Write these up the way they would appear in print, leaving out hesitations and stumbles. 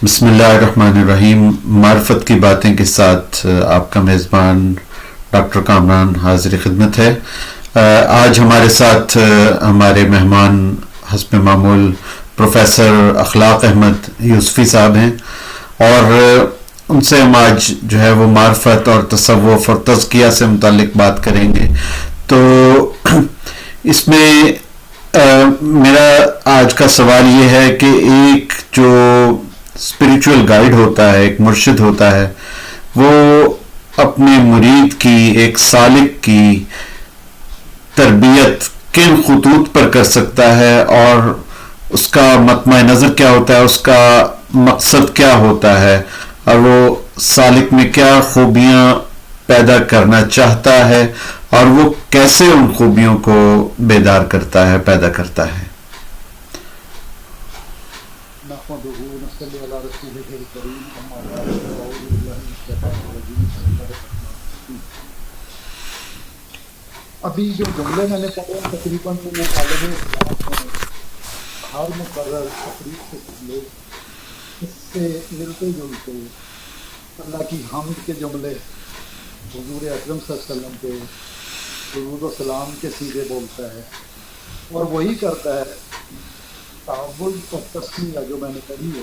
بسم اللہ الرحمن الرحیم۔ معرفت کی باتیں کے ساتھ آپ کا میزبان ڈاکٹر کامران حاضر خدمت ہے۔ آج ہمارے ساتھ ہمارے مہمان حسب معمول پروفیسر اخلاق احمد یوسفی صاحب ہیں، اور ان سے ہم آج جو ہے وہ معرفت اور تصوف اور تزکیہ سے متعلق بات کریں گے۔ تو اس میں میرا آج کا سوال یہ ہے کہ ایک جو اسپریچول گائیڈ ہوتا ہے، ایک مرشد ہوتا ہے، وہ اپنے مرید کی، ایک سالک کی تربیت کن خطوط پر کر سکتا ہے، اور اس کا مطمع نظر کیا ہوتا ہے، اس کا مقصد کیا ہوتا ہے، اور وہ سالک میں کیا خوبیاں پیدا کرنا چاہتا ہے، اور وہ کیسے ان خوبیوں کو بیدار کرتا ہے، پیدا کرتا ہے۔ نحمده ونصلي على رسوله الكريم اما بعد فاعوذ بالله من الشیطان الرجیم بسم اللہ الرحمن الرحیم۔ ابھی جو جملے میں نے پڑھے تقریباً وہ عالم اسلام میں ہر مقرر تقریب سے پہلے اس سے ملتے جلتے اللہ کی حمد کے جملے، حضور اکرم صلی اللہ علیہ وسلم کے درود و سلام کے سیغے بولتا ہے، اور وہی کرتا ہے تعوذ اور تسمیہ جو میں نے پڑھی ہے۔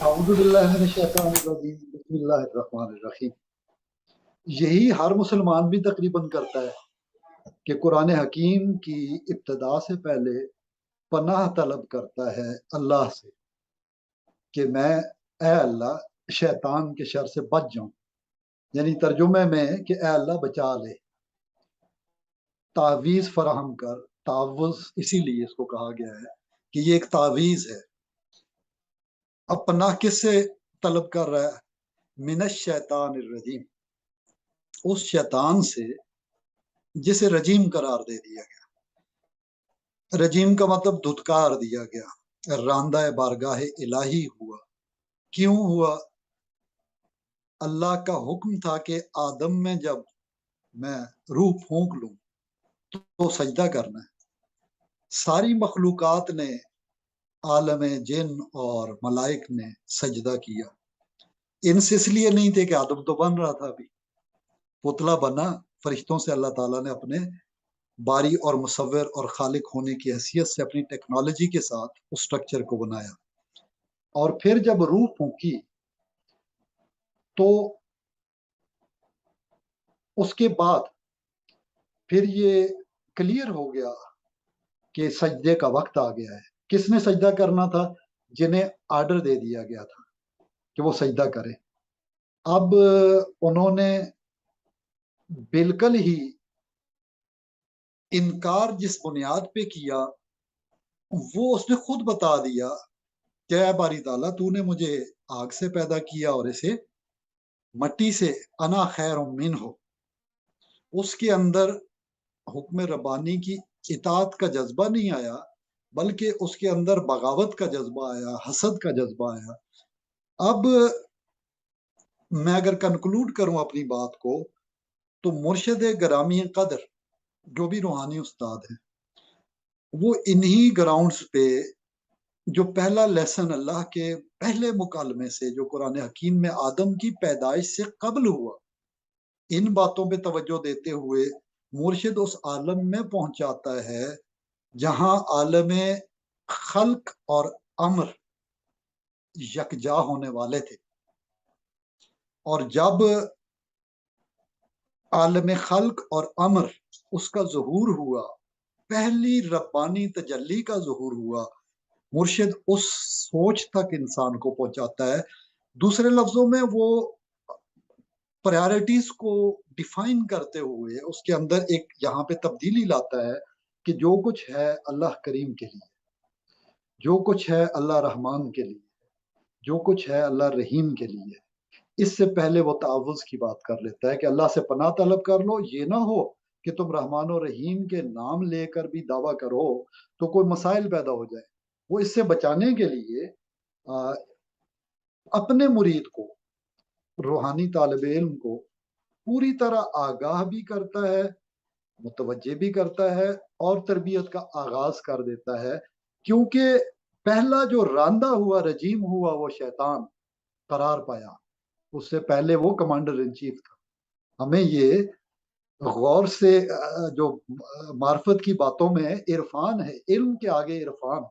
اعوذ باللہ من الشیطان الرجیم بسم اللہ الرحمن الرحیم، یہی ہر مسلمان بھی تقریباً کرتا ہے کہ قرآن حکیم کی ابتدا سے پہلے پناہ طلب کرتا ہے اللہ سے کہ میں اے اللہ شیطان کے شر سے بچ جاؤں، یعنی ترجمے میں کہ اے اللہ بچا لے، تعویذ فراہم کر۔ تعوذ اسی لیے اس کو کہا گیا ہے کہ یہ ایک تعویذ ہے۔ اب پناہ کس سے طلب کر رہا ہے؟ من الشیطان الرجیم، اس شیطان سے جسے رجیم قرار دے دیا گیا۔ رجیم کا مطلب دھتکار دیا گیا، راندہ بارگاہ الہی ہوا۔ کیوں ہوا؟ اللہ کا حکم تھا کہ آدم میں جب میں روح پھونک لوں تو سجدہ کرنا ہے۔ ساری مخلوقات نے، عالم جن اور ملائک نے سجدہ کیا۔ ان سے اس لیے نہیں تھے کہ آدم تو بن رہا تھا، ابھی پتلا بنا، فرشتوں سے اللہ تعالیٰ نے اپنے باری اور مصور اور خالق ہونے کی حیثیت سے اپنی ٹیکنالوجی کے ساتھ اس سٹرکچر کو بنایا، اور پھر جب روح پھونکی تو اس کے بعد پھر یہ کلیئر ہو گیا کہ سجدے کا وقت آ گیا ہے۔ کس نے سجدہ کرنا تھا؟ جنہیں آرڈر دے دیا گیا تھا کہ وہ سجدہ کرے۔ اب انہوں نے بالکل ہی انکار جس بنیاد پہ کیا وہ اس نے خود بتا دیا کہ اے باری تعالیٰ تو نے مجھے آگ سے پیدا کیا اور اسے مٹی سے، انا خیر من ہو۔ اس کے اندر حکم ربانی کی اطاعت کا جذبہ نہیں آیا، بلکہ اس کے اندر بغاوت کا جذبہ آیا، حسد کا جذبہ آیا۔ اب میں اگر کنکلوڈ کروں اپنی بات کو تو مرشد گرامی قدر جو بھی روحانی استاد ہیں، وہ انہی گراؤنڈز پہ جو پہلا لیسن اللہ کے پہلے مکالمے سے جو قرآن حکیم میں آدم کی پیدائش سے قبل ہوا، ان باتوں پہ توجہ دیتے ہوئے مرشد اس عالم میں پہنچاتا ہے جہاں عالم خلق اور امر یکجا ہونے والے تھے، اور جب عالم خلق اور امر اس کا ظہور ہوا، پہلی ربانی تجلی کا ظہور ہوا، مرشد اس سوچ تک انسان کو پہنچاتا ہے۔ دوسرے لفظوں میں وہ پرائرٹیز کو ڈیفائن کرتے ہوئے اس کے اندر ایک یہاں پہ تبدیلی لاتا ہے کہ جو کچھ ہے اللہ کریم کے لیے، جو کچھ ہے اللہ رحمان کے لیے، جو کچھ ہے اللہ رحیم کے لیے۔ اس سے پہلے وہ تعوذ کی بات کر لیتا ہے کہ اللہ سے پناہ طلب کر لو، یہ نہ ہو کہ تم رحمان و رحیم کے نام لے کر بھی دعویٰ کرو تو کوئی مسائل پیدا ہو جائے۔ وہ اس سے بچانے کے لیے اپنے مرید کو، روحانی طالب علم کو پوری طرح آگاہ بھی کرتا ہے، متوجہ بھی کرتا ہے، اور تربیت کا آغاز کر دیتا ہے، کیونکہ پہلا جو راندہ ہوا رجیم ہوا وہ شیطان قرار پایا، اس سے پہلے وہ کمانڈر ان چیف تھا۔ ہمیں یہ غور سے جو معرفت کی باتوں میں عرفان ہے، علم کے آگے عرفان،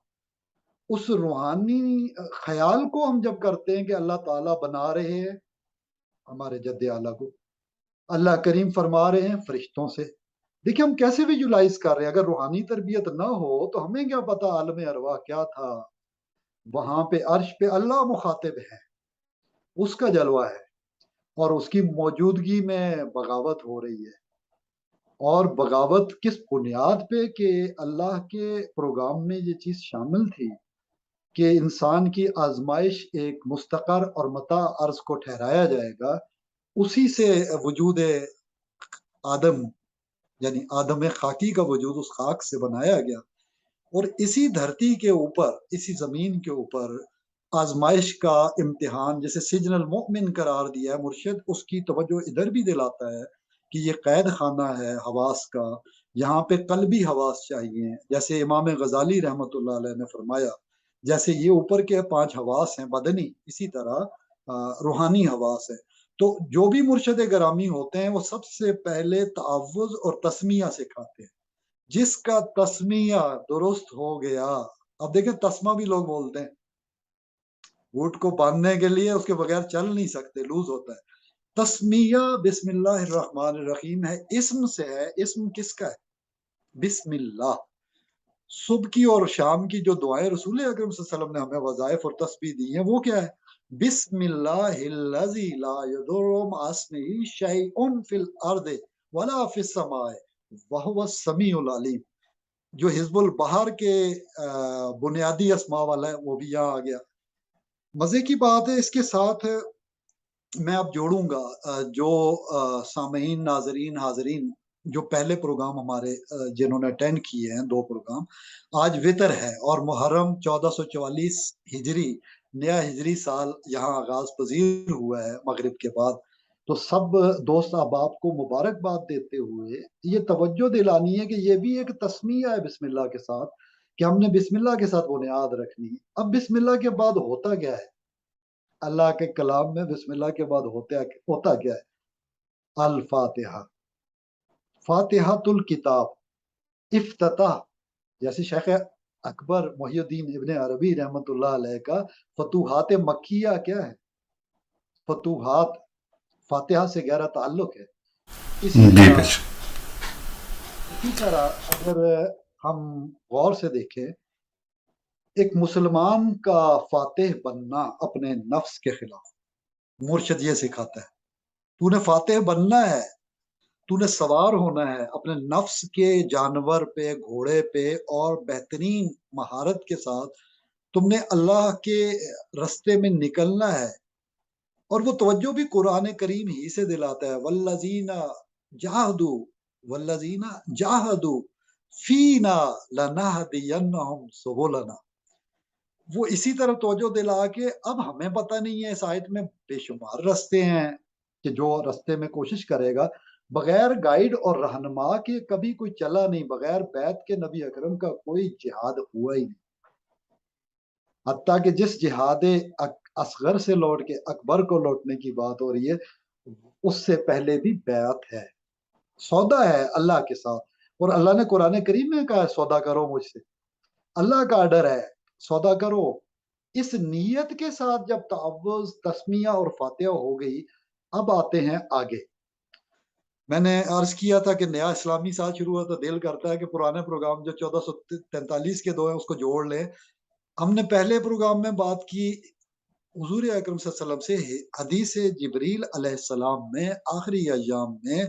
اس روحانی خیال کو ہم جب کرتے ہیں کہ اللہ تعالیٰ بنا رہے ہیں ہمارے جد اعلیٰ کو، اللہ کریم فرما رہے ہیں فرشتوں سے، دیکھیں ہم کیسے ویژولائز کر رہے ہیں۔ اگر روحانی تربیت نہ ہو تو ہمیں کیا پتا عالم ارواح کیا تھا، وہاں پہ عرش پہ اللہ مخاطب ہے، اس کا جلوہ ہے، اور اس کی موجودگی میں بغاوت ہو رہی ہے۔ اور بغاوت کس بنیاد پہ کہ اللہ کے پروگرام میں یہ چیز شامل تھی کہ انسان کی آزمائش ایک مستقر اور متاع عرض کو ٹھہرایا جائے گا، اسی سے وجود آدم یعنی آدم خاکی کا وجود اس خاک سے بنایا گیا، اور اسی دھرتی کے اوپر، اسی زمین کے اوپر آزمائش کا امتحان جیسے سجن المؤمن قرار دیا ہے مرشد، اس کی توجہ ادھر بھی دلاتا ہے کہ یہ قید خانہ ہے حواس کا، یہاں پہ قلبی حواس چاہیے، جیسے امام غزالی رحمۃ اللہ علیہ نے فرمایا جیسے یہ اوپر کے 5 حواس ہیں بدنی، اسی طرح روحانی حواس ہے۔ تو جو بھی مرشد گرامی ہوتے ہیں وہ سب سے پہلے تعوذ اور تسمیہ سکھاتے ہیں، جس کا تسمیہ درست ہو گیا۔ اب دیکھیں تسمہ بھی لوگ بولتے ہیں، اونٹ کو باندھنے کے لیے اس کے بغیر چل نہیں سکتے، لوز ہوتا ہے۔ تسمیہ بسم اللہ الرحمن الرحیم ہے، اسم سے ہے۔ اسم کس کا ہے؟ بسم اللہ۔ صبح کی اور شام کی جو دعائیں رسول اکرم صلی اللہ علیہ وسلم نے ہمیں وظائف اور تسبیح دی ہیں وہ کیا ہے؟ بسم اللہ الذی لا یضر مع اسمہ شیء فی الارض ولا فی السماء وہو السمیع العلیم، جو حزب البحر کے بنیادی اسماء والا ہے وہ بھی یہاں آ گیا۔ مزے کی بات ہے اس کے ساتھ میں اب جوڑوں گا جو سامعین، ناظرین، حاضرین جو پہلے پروگرام ہمارے جنہوں نے اٹینڈ کیے ہیں 2 پروگرام، آج وطر ہے اور محرم 1444 ہجری نیا ہجری سال یہاں آغاز پذیر ہوا ہے مغرب کے بعد۔ تو سب دوست احباب کو مبارکباد دیتے ہوئے یہ توجہ دلانی ہے کہ یہ بھی ایک تسمیہ ہے بسم اللہ کے ساتھ، کہ ہم نے بسم اللہ کے ساتھ بنیاد رکھنی ہے۔ اب بسم اللہ کے بعد ہوتا کیا ہے؟ اللہ کے کلام میں بسم اللہ کے بعد ہوتا کیا ہے؟ الفاتحہ، فاتحۃ الکتاب، افتتاح، جیسے شیخ اکبر محی الدین ابن عربی رحمۃ اللہ علیہ کا فتوحات مکیہ کیا ہے؟ فتوحات، فاتحہ سے گہرا تعلق ہے۔ اسی طرح اگر ہم غور سے دیکھیں، ایک مسلمان کا فاتح بننا اپنے نفس کے خلاف، مرشد یہ سکھاتا ہے تو نے فاتح بننا ہے، تو نے سوار ہونا ہے اپنے نفس کے جانور پہ، گھوڑے پہ، اور بہترین مہارت کے ساتھ تم نے اللہ کے رستے میں نکلنا ہے۔ اور وہ توجہ بھی قرآن کریم ہی سے دلاتا ہے، والذین جاہدوا والذین جاہدوا فینا لنہدینہم سبلنا۔ وہ اسی طرح توجہ دلا کے اب ہمیں پتہ نہیں ہے، اس آیت میں بے شمار رستے ہیں کہ جو رستے میں کوشش کرے گا، بغیر گائیڈ اور رہنما کے کبھی کوئی چلا نہیں، بغیر بیعت کے نبی اکرم کا کوئی جہاد ہوا ہی نہیں۔ حتیٰ کہ جس جہاد اصغر سے لوٹ کے اکبر کو لوٹنے کی بات ہو رہی ہے، اس سے پہلے بھی بیعت ہے، سودا ہے اللہ کے ساتھ۔ اور اللہ نے قرآن کریم میں کہا ہے سودا کرو مجھ سے، اللہ کا آرڈر ہے سودا کرو۔ اس نیت کے ساتھ جب تعوذ، تسمیہ اور فاتحہ ہو گئی، اب آتے ہیں آگے۔ میں نے عرض کیا تھا کہ نیا اسلامی سال شروع ہوا تو دل کرتا ہے کہ پرانے پروگرام جو 1443 کے 2 ہیں اس کو جوڑ لیں۔ ہم نے پہلے پروگرام میں بات کی حضور اکرم صلی اللہ علیہ وسلم سے حدیث جبریل علیہ السلام میں آخری ایام میں،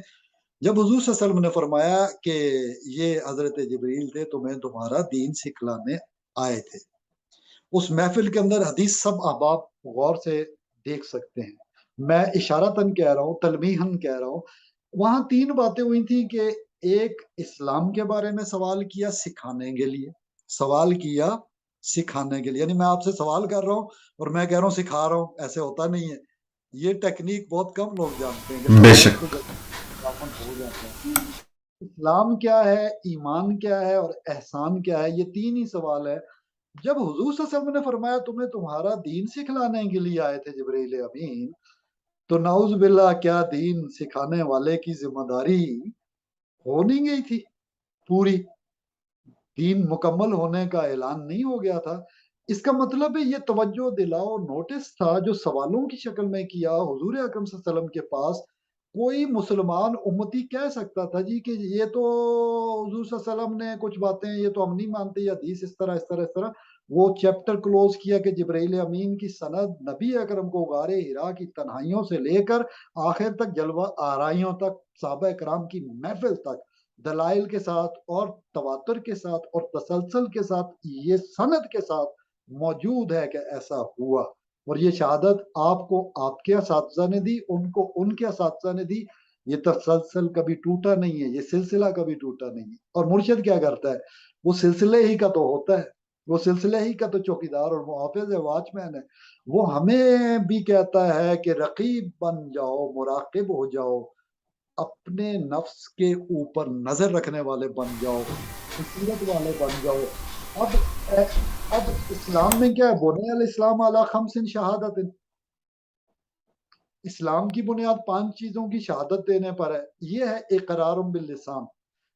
جب حضور صلی اللہ علیہ وسلم نے فرمایا کہ یہ حضرت جبریل تھے تمہیں تمہارا دین سکھلانے آئے تھے، اس محفل کے اندر حدیث سب احباب غور سے دیکھ سکتے ہیں، میں اشارتاً کہہ رہا ہوں، تلمیحاً کہہ رہا ہوں۔ وہاں 3 باتیں ہوئی تھیں کہ ایک اسلام کے بارے میں سوال کیا سکھانے کے لیے، سوال کیا سکھانے کے لیے، یعنی میں آپ سے سوال کر رہا ہوں اور میں کہہ رہا ہوں سکھا رہا ہوں، ایسے ہوتا نہیں ہے۔ یہ ٹیکنیک بہت کم لوگ جانتے ہیں کہ بے شک ہو جاتا ہے۔ اسلام کیا ہے، ایمان کیا ہے اور احسان کیا ہے، یہ 3 ہی سوال ہے جب حضور صلی اللہ علیہ وسلم نے فرمایا تمہیں تمہارا دین سکھلانے کے لیے آئے تھے جبرائیل امین، تو نعوذ باللہ کیا دین سکھانے والے کی ذمہ داری ہو نہیں گئی تھی پوری؟ دین مکمل ہونے کا اعلان نہیں ہو گیا تھا؟ اس کا مطلب ہے یہ توجہ دلاؤ نوٹس تھا جو سوالوں کی شکل میں کیا حضور اکرم صلی اللہ علیہ وسلم کے پاس۔ کوئی مسلمان امتی کہہ سکتا تھا جی کہ یہ تو حضور صلی اللہ علیہ وسلم نے کچھ باتیں یہ تو ہم نہیں مانتے، یا حدیث اس طرح اس طرح اس طرح۔ وہ چیپٹر کلوز کیا کہ جبرائیل امین کی سند نبی اکرم کو غار ہرا کی تنہائیوں سے لے کر آخر تک جلوہ آرائیوں تک، صحابہ کرام کی محفل تک، دلائل کے ساتھ اور تواتر کے ساتھ اور تسلسل کے ساتھ، یہ سند کے ساتھ موجود ہے کہ ایسا ہوا۔ اور یہ شہادت آپ کو آپ کے اساتذہ نے دی، ان کو ان کے اساتذہ نے دی۔ یہ تسلسل کبھی ٹوٹا نہیں ہے، یہ سلسلہ کبھی ٹوٹا نہیں ہے۔ اور مرشد کیا کرتا ہے؟ وہ سلسلے ہی کا تو ہوتا ہے، وہ سلسلے ہی کا تو چوکیدار اور محافظ ہے، واچ مین ہے۔ وہ ہمیں بھی کہتا ہے کہ رقیب بن جاؤ، مراقب ہو جاؤ، اپنے نفس کے اوپر نظر رکھنے والے بن جاؤ، بصیرت والے بن جاؤ۔ اب اب اسلام میں کیا ہے؟ بنی الاسلام علی خمس شہادت، اسلام کی بنیاد 5 چیزوں کی شہادت دینے پر ہے۔ یہ ہے اقرار باللسان۔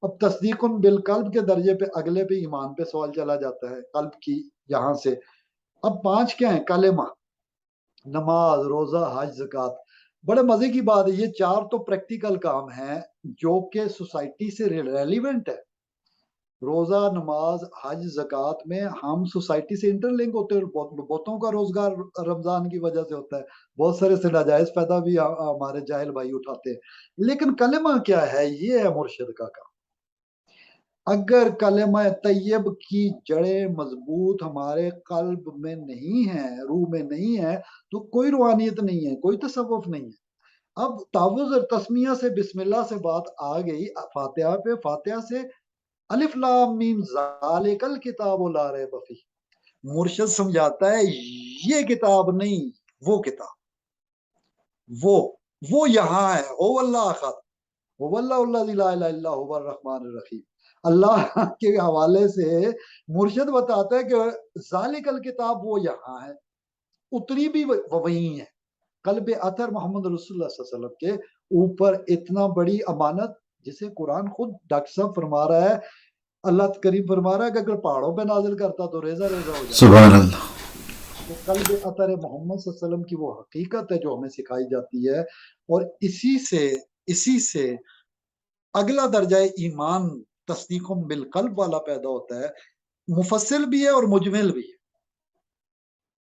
اب تصدیق بالقلب کے درجے پہ اگلے پہ ایمان پہ سوال چلا جاتا ہے قلب کی یہاں سے۔ اب 5 کیا ہیں؟ کلمہ، نماز، روزہ، حج، زکوٰۃ۔ بڑے مزے کی بات ہے، یہ 4 تو پریکٹیکل کام ہیں جو کہ سوسائٹی سے ریلیونٹ ہے۔ روزہ، نماز، حج، زکوٰۃ میں ہم سوسائٹی سے انٹر لنک ہوتے ہیں۔ بہتوں کا روزگار رمضان کی وجہ سے ہوتا ہے، بہت سارے سے ناجائز فائدہ بھی ہمارے جاہل بھائی اٹھاتے ہیں۔ لیکن کلمہ کیا ہے؟ یہ ہے مرشد کا کام۔ اگر کلمہ طیب کی جڑیں مضبوط ہمارے قلب میں نہیں ہیں، روح میں نہیں ہے، تو کوئی روحانیت نہیں ہے، کوئی تصوف نہیں ہے۔ اب تعوذ اور تسمیہ سے بسم اللہ سے بات آ گئی فاتحہ پہ، فاتحہ سے الف لام میم ذالک الکتاب لا ریب فیہ۔ مرشد سمجھاتا ہے یہ کتاب نہیں، وہ کتاب، وہ یہاں ہے۔ او اللہ احد، هو اللہ الذی لا الہ الا هو الرحمن الرحیم۔ اللہ کے حوالے سے مرشد بتاتا ہے کہ ذالک الکتاب وہ یہاں ہے، اتری بھی وہی ہے۔ قلب اطہر محمد رسول اللہ صلی اللہ علیہ وسلم کے اوپر اتنا بڑی امانت، جسے قرآن خود ڈاکٹر صاحب فرما رہا ہے، اللہ کریم فرما رہا ہے کہ اگر پہاڑوں پہ نازل کرتا تو ریزہ ریزہ ہو جاتا۔ سبحان اللہ۔ تو قلب اطہر محمد صلی اللہ علیہ وسلم کی وہ حقیقت ہے جو ہمیں سکھائی جاتی ہے، اور اسی سے اگلا درجہ ایمان تصدیق بالقلب والا پیدا ہوتا ہے۔ مفصل بھی ہے اور مجمل بھی ہے۔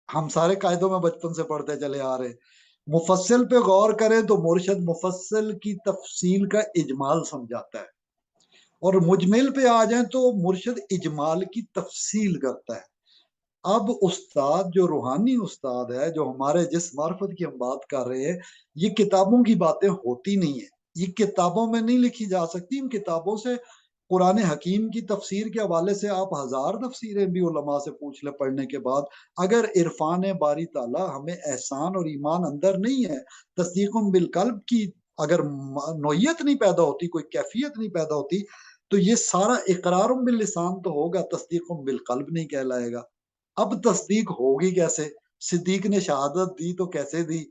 ہم سارے قاعدوں میں بچپن سے پڑھتے چلے آ رہے ہیں۔ مفصل پہ غور کریں تو مرشد مفصل کی تفصیل کا اجمال سمجھاتا ہے، اور مجمل پہ آ جائیں تو مرشد اجمال کی تفصیل کرتا ہے۔ اب استاد جو روحانی استاد ہے، جو ہمارے جس معرفت کی ہم بات کر رہے ہیں، یہ کتابوں کی باتیں ہوتی نہیں ہیں، یہ کتابوں میں نہیں لکھی جا سکتی۔ ان کتابوں سے قرآن حکیم کی تفسیر کے حوالے سے آپ 1000 تفسیریں بھی علماء سے پوچھ لیں پڑھنے کے بعد، اگر عرفان باری تعالیٰ ہمیں احسان اور ایمان اندر نہیں ہے، تصدیق بالقلب کی اگر نوعیت نہیں پیدا ہوتی، کوئی کیفیت نہیں پیدا ہوتی، تو یہ سارا اقرار باللسان تو ہوگا، تصدیق بالقلب نہیں کہلائے گا۔ اب تصدیق ہوگی کیسے؟ صدیق نے شہادت دی تو کیسے دی؟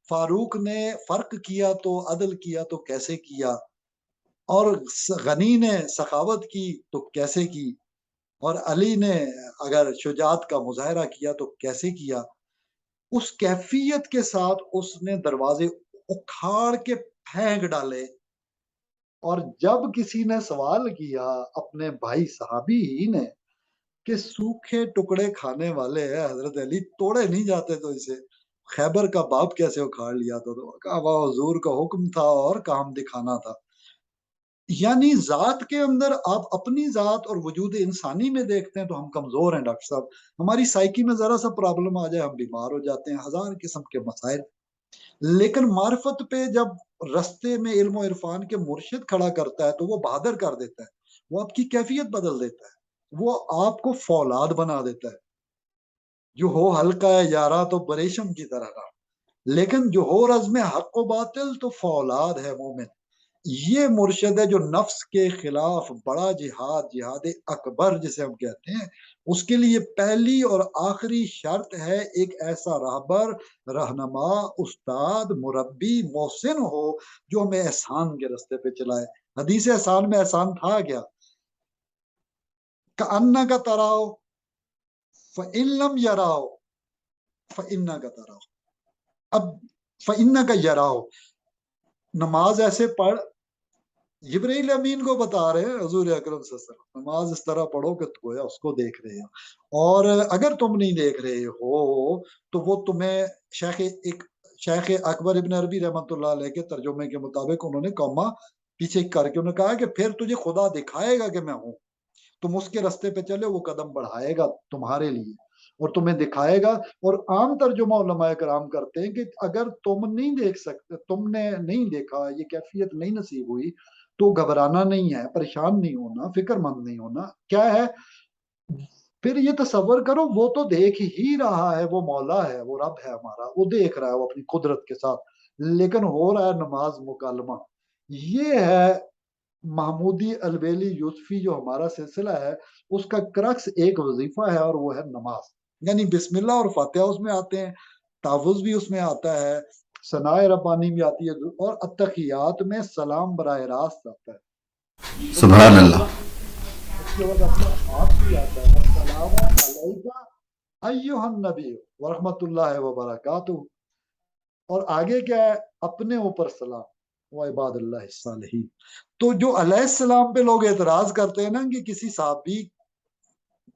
فاروق نے فرق کیا تو عدل کیا تو کیسے کیا؟ اور غنی نے سخاوت کی تو کیسے کی؟ اور علی نے اگر شجاعت کا مظاہرہ کیا تو کیسے کیا؟ اس کیفیت کے ساتھ اس نے دروازے اکھاڑ کے پھینک ڈالے۔ اور جب کسی نے سوال کیا اپنے بھائی صحابی ہی نے کہ سوکھے ٹکڑے کھانے والے ہیں حضرت علی، توڑے نہیں جاتے تو اسے خیبر کا باب کیسے اکھاڑ لیا؟ تو کہا وہ حضور کا حکم تھا اور کام دکھانا تھا۔ یعنی ذات کے اندر آپ اپنی ذات اور وجود انسانی میں دیکھتے ہیں تو ہم کمزور ہیں ڈاکٹر صاحب، ہماری سائیکی میں ذرا سا پرابلم آ جائے ہم بیمار ہو جاتے ہیں، 1000 قسم کے مسائل۔ لیکن معرفت پہ جب رستے میں علم و عرفان کے مرشد کھڑا کرتا ہے تو وہ بہادر کر دیتا ہے، وہ آپ کی کیفیت بدل دیتا ہے، وہ آپ کو فولاد بنا دیتا ہے۔ جو ہو ہلکا ہے یارا تو بریشم کی طرح کا، لیکن جو ہو رزم حق و باطل تو فولاد ہے مومن۔ یہ مرشد ہے جو نفس کے خلاف بڑا جہاد، جہاد اکبر جسے ہم کہتے ہیں، اس کے لیے پہلی اور آخری شرط ہے ایک ایسا رہبر، رہنما، استاد، مربی، محسن ہو جو ہمیں احسان کے راستے پہ چلائے۔ حدیث احسان میں احسان تھا کیا؟ کأنک تراؤ فإن لم یراؤ فإنک تراؤ۔ اب فإنک یراؤ، نماز ایسے پڑھ، جبرائیل امین کو بتا رہے ہیں حضور اکرم صلی اللہ علیہ وسلم، نماز اس طرح پڑھو کہ گویا اس کو دیکھ رہے ہو، اور اگر تم نہیں دیکھ رہے ہو تو وہ تمہیں شیخ اکبر ابن عربی رحمۃ اللہ علیہ کے ترجمے کے مطابق انہوں نے کوما پیچھے کر کے انہوں نے کہا کہ پھر تجھے خدا دکھائے گا کہ میں ہوں، تم اس کے راستے پہ چلے، وہ قدم بڑھائے گا تمہارے لیے اور تمہیں دکھائے گا۔ اور عام ترجمہ علماء کرام کرتے ہیں کہ اگر تم نہیں دیکھ سکتے، تم نے نہیں دیکھا، یہ کیفیت نہیں نصیب ہوئی، تو گھبرانا نہیں ہے، پریشان نہیں ہونا، فکر مند نہیں ہونا۔ کیا ہے؟ پھر یہ تصور کرو، وہ تو دیکھ ہی رہا ہے، وہ مولا ہے، وہ رب ہے ہمارا، وہ دیکھ رہا ہے وہ اپنی قدرت کے ساتھ، لیکن ہو رہا ہے نماز مکالمہ۔ یہ ہے محمودی البیلی یوسفی جو ہمارا سلسلہ ہے، اس کا کرکس ایک وظیفہ ہے اور وہ ہے نماز۔ یعنی بسم اللہ اور فاتحہ اس میں آتے ہیں، تحفظ بھی اس میں آتا ہے، ثناء ربانی بھی آتی ہے، اور اتحیات میں سلام براہ راست آتا ہے۔ اس کے سبحان بعد اللہ۔ اس کے بعد اپنے آپ بھی آتا ہے، السلام علیکہ ایھا النبی ورحمۃ اللہ وبرکاتہ، اور آگے کیا ہے؟ اپنے اوپر سلام و عباد اللہ الصالحین۔ تو جو علیہ السلام پہ لوگ اعتراض کرتے ہیں نا کہ کسی صحابی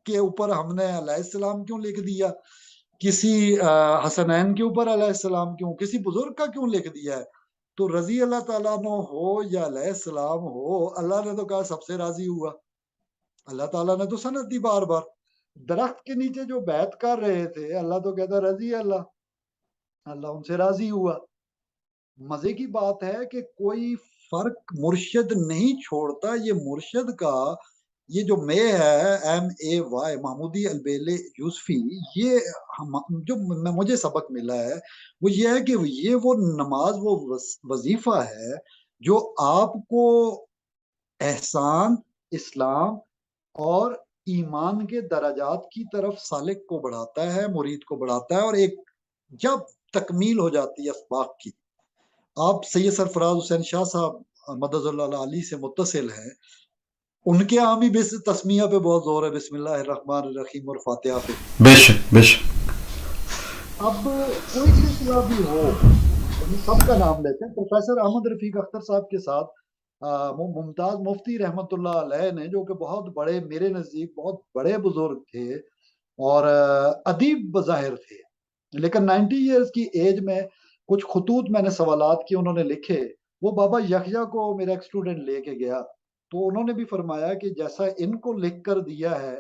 کے اوپر ہم نے علیہ السلام کیوں لکھ دیا، کسی حسنین کے اوپر علیہ السلام کیوں، کسی بزرگ کا کیوں لکھ دیا ہے، تو رضی اللہ تعالیٰ عنہ ہو یا علیہ السلام ہو، اللہ نے تو کہا سب سے راضی ہوا، اللہ تعالیٰ نے تو سند دی بار بار۔ درخت کے نیچے جو بیعت کر رہے تھے، اللہ تو کہتا رضی اللہ، اللہ ان سے راضی ہوا۔ مزے کی بات ہے کہ کوئی فرق مرشد نہیں چھوڑتا، یہ مرشد کا یہ جو ہے MAY محمودی البیل یوسفی، یہ جو مجھے سبق ملا ہے وہ یہ ہے کہ یہ وہ نماز، وہ وظیفہ ہے جو آپ کو احسان، اسلام اور ایمان کے درجات کی طرف سالک کو بڑھاتا ہے، مرید کو بڑھاتا ہے، اور ایک جب تکمیل ہو جاتی ہے اسباق کی، آپ سید سرفراز حسین شاہ صاحب مدد اللہ علی سے متصل ہیں، ان کے یہاں بھی تسمیہ پہ بہت زور ہے، بسم اللہ الرحمن الرحیم اور فاتحہ پہ۔ بے شک بے شک۔ اب کوئی سلسلہ بھی ہو، سب کا نام لیتے ہیں، پروفیسر احمد رفیق اختر صاحب کے ساتھ ممتاز مفتی رحمت اللہ علیہ نے، جو کہ بہت بڑے، میرے نزدیک بہت بڑے بزرگ تھے اور ادیب بظاہر تھے، لیکن 90 ایئرز کی ایج میں کچھ خطوط میں نے سوالات کی انہوں نے لکھے، وہ بابا یحییٰ کو میرا ایک اسٹوڈنٹ لے کے گیا، تو انہوں نے بھی فرمایا کہ جیسا ان کو لکھ کر دیا ہے،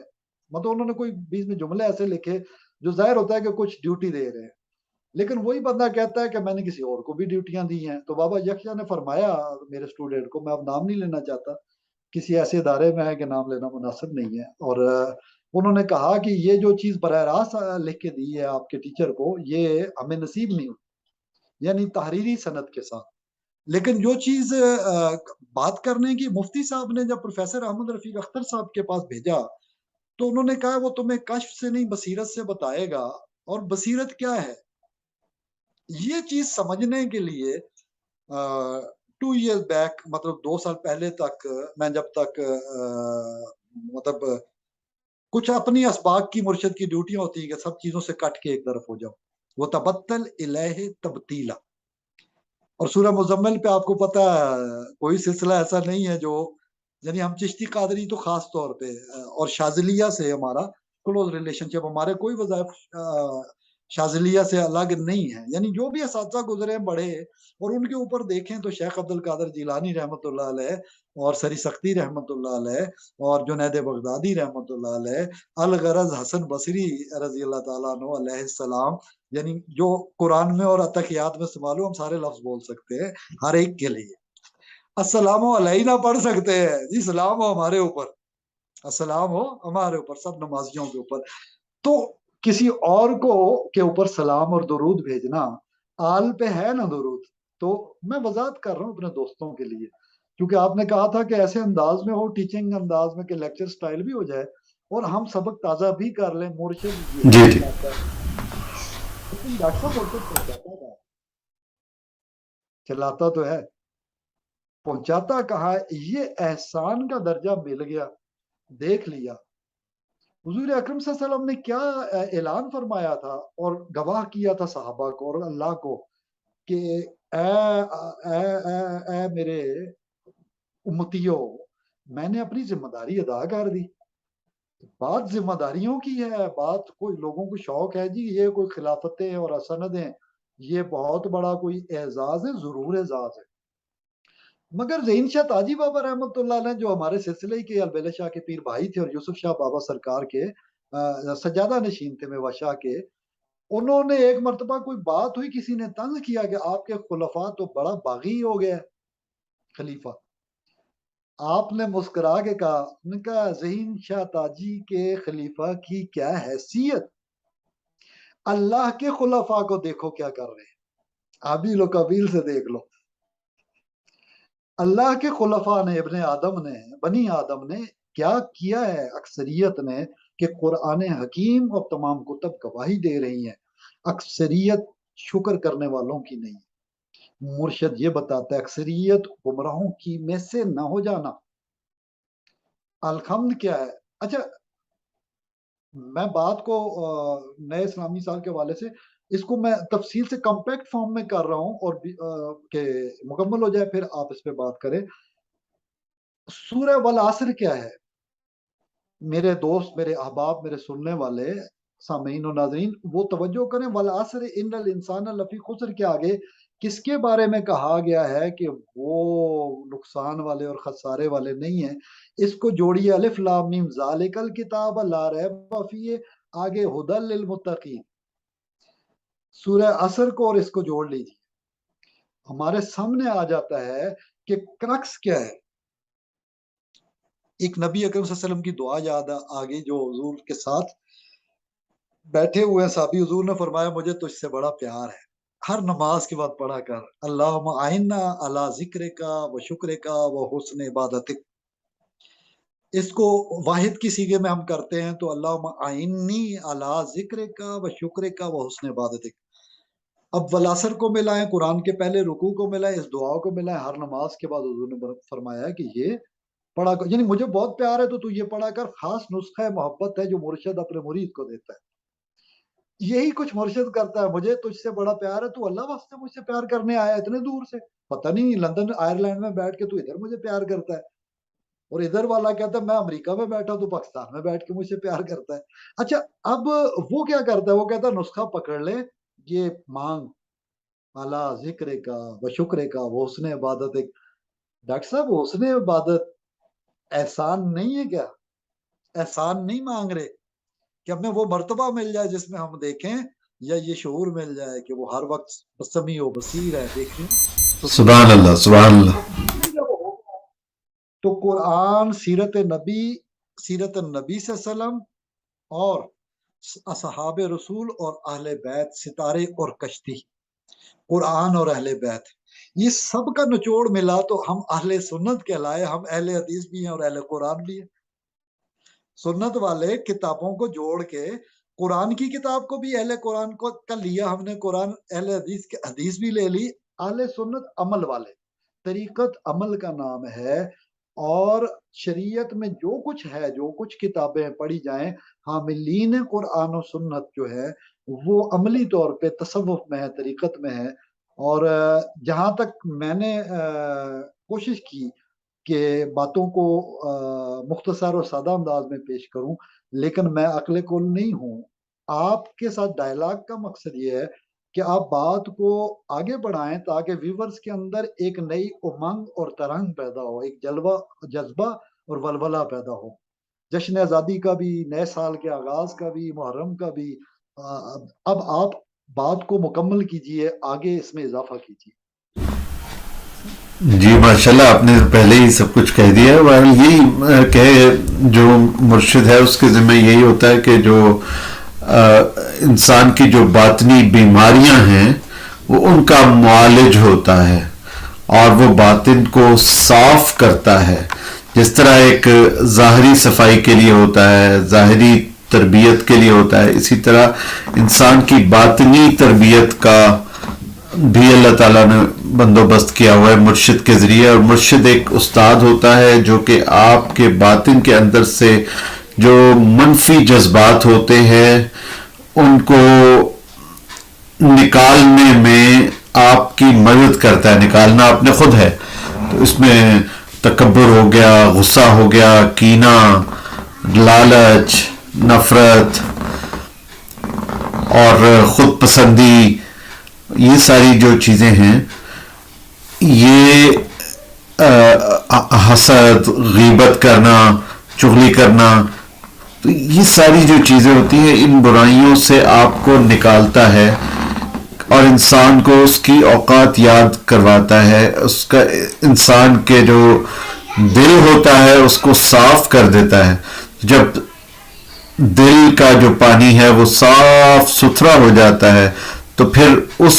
مطلب انہوں نے کوئی بیچ میں جملے ایسے لکھے جو ظاہر ہوتا ہے کہ کچھ ڈیوٹی دے رہے ہیں، لیکن وہی بندہ کہتا ہے کہ میں نے کسی اور کو بھی ڈیوٹیاں دی ہیں۔ تو بابا یحییٰ نے فرمایا میرے اسٹوڈنٹ کو، میں اب نام نہیں لینا چاہتا، کسی ایسے ادارے میں ہے کہ نام لینا مناسب نہیں ہے، اور انہوں نے کہا کہ یہ جو چیز براہ راست لکھ کے دی ہے آپ کے ٹیچر کو، یہ ہمیں نصیب نہیں ہوئی، یعنی تحریری سند کے ساتھ۔ لیکن جو چیز بات کرنے کی، مفتی صاحب نے جب پروفیسر احمد رفیق اختر صاحب کے پاس بھیجا تو انہوں نے کہا وہ تمہیں کشف سے نہیں بصیرت سے بتائے گا، اور بصیرت کیا ہے یہ چیز سمجھنے کے لیے 2 years بیک، مطلب 2 سال پہلے تک میں جب تک مطلب کچھ اپنی اسباق کی، مرشد کی ڈیوٹیاں ہوتی ہیں کہ سب چیزوں سے کٹ کے ایک طرف ہو جاؤ، وہ تبتل الہ تبتیلا، اور سورہ مزمل پہ آپ کو پتا ہے کوئی سلسلہ ایسا نہیں ہے جو، یعنی ہم چشتی قادری تو خاص طور پہ، اور شاذلیہ سے ہمارا کلوز ریلیشن شپ، ہمارے کوئی وظائف شاذلیہ سے الگ نہیں ہے، یعنی جو بھی اساتذہ گزرے ہیں بڑے، اور ان کے اوپر دیکھیں تو شیخ عبد القادر جیلانی رحمۃ اللہ علیہ، اور سری سختی رحمۃ اللہ علیہ، اور جنید بغدادی رحمۃ اللہ علیہ، الغرض حسن بصری رضی اللہ تعالیٰ عنہ علیہ السلام، یعنی جو قرآن میں اور اتحیات میں استعمال ہو، ہم سارے لفظ بول سکتے ہیں ہر ایک کے لیے۔ السلام علینا پڑھ سکتے ہیں، جی سلام ہو ہمارے اوپر، السلام ہو ہمارے اوپر، سب نمازیوں کے اوپر۔ تو کسی اور کو کے اوپر سلام اور درود بھیجنا، آل پہ ہے نا درود، تو میں وضاحت کر رہا ہوں اپنے دوستوں کے لیے، کیونکہ آپ نے کہا تھا کہ ایسے انداز میں ہو، ٹیچنگ انداز میں، کہ لیکچر سٹائل بھی ہو جائے، اور ہم سبق تازہ بھی کر لیں. مرشد جی یہی جی چاہتا ہے. لیکن ڈاکٹر صاحب مرشد پہنچاتا تھا, چلاتا تو ہے, پہنچاتا کہا ہے, یہ احسان کا درجہ مل گیا, دیکھ لیا. حضور اکرم صلی اللہ علیہ وسلم نے کیا اعلان فرمایا تھا اور گواہ کیا تھا صحابہ کو اور اللہ کو کہ اے میرے امتیوں, میں نے اپنی ذمہ داری ادا کر دی. بات ذمہ داریوں کی ہے, بات کوئی لوگوں کو شوق ہے جی یہ کوئی خلافتیں اور اسندیں, یہ بہت بڑا کوئی اعزاز ہے, ضرور اعزاز ہے. مگر ذہین شاہ تاجی بابا رحمۃ اللہ علیہ جو ہمارے سلسلے کے البیلا شاہ کے پیر بھائی تھے اور یوسف شاہ بابا سرکار کے سجادہ نشین تھے میوا شاہ کے, انہوں نے ایک مرتبہ کوئی بات ہوئی, کسی نے طنز کیا کہ آپ کے خلفاء تو بڑا باغی ہو گیا خلیفہ. آپ نے مسکرا کے کہا, نے کہا ذہین شاہ تاجی کے خلیفہ کی کیا حیثیت, اللہ کے خلفاء کو دیکھو کیا کر رہے ہیں, آبیل و قبیل سے دیکھ لو. اللہ کے خلفاء نے, ابن آدم نے, بنی آدم نے کیا کیا ہے اکثریت نے, کہ قرآن حکیم اور تمام کتب گواہی دے رہی ہیں, اکثریت شکر کرنے والوں کی نہیں. مرشد یہ بتاتا ہے اکثریت گمراہوں کی میں سے نہ ہو جانا. الحمد کیا ہے. اچھا میں بات کو نئے اسلامی سال کے حوالے سے اس کو میں تفصیل سے کمپیکٹ فارم میں کر رہا ہوں, اور کہ مکمل ہو جائے پھر آپ اس پہ بات کریں. سورہ والعصر کیا ہے میرے دوست, میرے احباب, میرے سننے والے سامعین و ناظرین, وہ توجہ کریں. والعصر ان الانسان لفی خسر کے آگے کس کے بارے میں کہا گیا ہے کہ وہ نقصان والے اور خسارے والے نہیں ہیں. اس کو جوڑیے الف لام میم ذالک الکتاب لا ریب فیہ, آگے ھدی للمتقین, سورہ عصر کو اور اس کو جوڑ لیجیے, ہمارے سامنے آ جاتا ہے کہ کرکس کیا ہے. ایک نبی اکرم صلی اللہ علیہ وسلم کی دعا یاد آگئی جو حضور کے ساتھ بیٹھے ہوئے ہیں صحابی, حضور نے فرمایا مجھے تجھ سے بڑا پیار ہے, ہر نماز کے بعد پڑھا کر اللہم اعنا علی ذکرک و شکرک و حسن عبادتک. اس کو واحد کی صیغے میں ہم کرتے ہیں تو اللہم اعنی علی ذکرک و شکرک و حسن عبادتک. اب والعصر کو ملائیں, قرآن کے پہلے رکوع کو ملائیں, اس دعا کو ملائیں, ہر نماز کے بعد حضور نے فرمایا کہ یہ پڑھا کر, یعنی مجھے بہت پیار ہے تو یہ پڑھا کر. خاص نسخہ محبت ہے جو مرشد اپنے مرید کو دیتا ہے. یہی کچھ مرشد کرتا ہے, مجھے تجھ سے بڑا پیار ہے, تو اللہ واسطے مجھ سے پیار کرنے آیا اتنے دور سے, پتہ نہیں لندن آئرلینڈ میں بیٹھ کے تو ادھر مجھے پیار کرتا ہے, اور ادھر والا کہتا ہے میں امریکہ میں بیٹھا تو پاکستان میں بیٹھ کے مجھ سے پیار کرتا ہے. اچھا اب وہ کیا کرتا ہے, وہ کہتا ہے نسخہ پکڑ لے, یہ مانگ اللہ ذکر کا و شکر کا وہ حسن عبادت. ڈاکٹر صاحب حسن عبادت احسان نہیں ہے کیا, احسان نہیں مانگ رہے کہ ہمیں وہ مرتبہ مل جائے جس میں ہم دیکھیں, یا یہ شعور مل جائے کہ وہ ہر وقت سمیع و بصیر ہے, دیکھیں سبحان اللہ سبحان اللہ. تو قرآن, سیرت نبی صلی اللہ علیہ وسلم اور اصحاب رسول اور اہل بیت, ستارے اور کشتی, قرآن اور اہل بیت, یہ سب کا نچوڑ ملا تو ہم اہل سنت کہلائے. ہم اہل حدیث بھی ہیں اور اہل قرآن بھی ہیں. سنت والے کتابوں کو جوڑ کے قرآن کی کتاب کو بھی اہل قرآن کو کا لیا ہم نے, قرآن اہل حدیث کے حدیث بھی لے لی. اہل سنت عمل والے, طریقت عمل کا نام ہے, اور شریعت میں جو کچھ ہے, جو کچھ کتابیں پڑھی جائیں, حاملین قرآن و سنت جو ہے وہ عملی طور پہ تصوف میں ہے, طریقت میں ہے. اور جہاں تک میں نے کوشش کی کہ باتوں کو مختصر اور سادہ انداز میں پیش کروں, لیکن میں عقل کل نہیں ہوں. آپ کے ساتھ ڈائلاگ کا مقصد یہ ہے کہ آپ بات کو آگے بڑھائیں تاکہ ویورز کے اندر ایک نئی امنگ اور ترنگ پیدا ہو, ایک جذبہ اور ولولہ پیدا ہو. جشن آزادی کا بھی, نئے سال کے آغاز کا بھی, محرم کا بھی. اب آپ بات کو مکمل کیجئے, آگے اس میں اضافہ کیجئے. جی ماشاءاللہ, آپ نے پہلے ہی سب کچھ کہہ دیا ہے. یہی کہ جو مرشد ہے اس کے ذمہ یہی ہوتا ہے کہ جو انسان کی جو باطنی بیماریاں ہیں وہ ان کا معالج ہوتا ہے اور وہ باطن کو صاف کرتا ہے. جس طرح ایک ظاہری صفائی کے لیے ہوتا ہے، ظاہری تربیت کے لیے ہوتا ہے، اسی طرح انسان کی باطنی تربیت کا بھی اللہ تعالیٰ نے بندوبست کیا ہوا ہے مرشد کے ذریعے. اور مرشد ایک استاد ہوتا ہے جو کہ آپ کے باطن کے اندر سے جو منفی جذبات ہوتے ہیں ان کو نکالنے میں آپ کی مدد کرتا ہے. نکالنا آپ نے خود ہے، تو اس میں تکبر ہو گیا، غصہ ہو گیا، کینہ، لالچ، نفرت اور خود پسندی، یہ ساری جو چیزیں ہیں، یہ حسد، غیبت کرنا، چغلی کرنا، تو یہ ساری جو چیزیں ہوتی ہیں ان برائیوں سے آپ کو نکالتا ہے اور انسان کو اس کی اوقات یاد کرواتا ہے. اس کا انسان کے جو دل ہوتا ہے اس کو صاف کر دیتا ہے. جب دل کا جو پانی ہے وہ صاف ستھرا ہو جاتا ہے تو پھر اس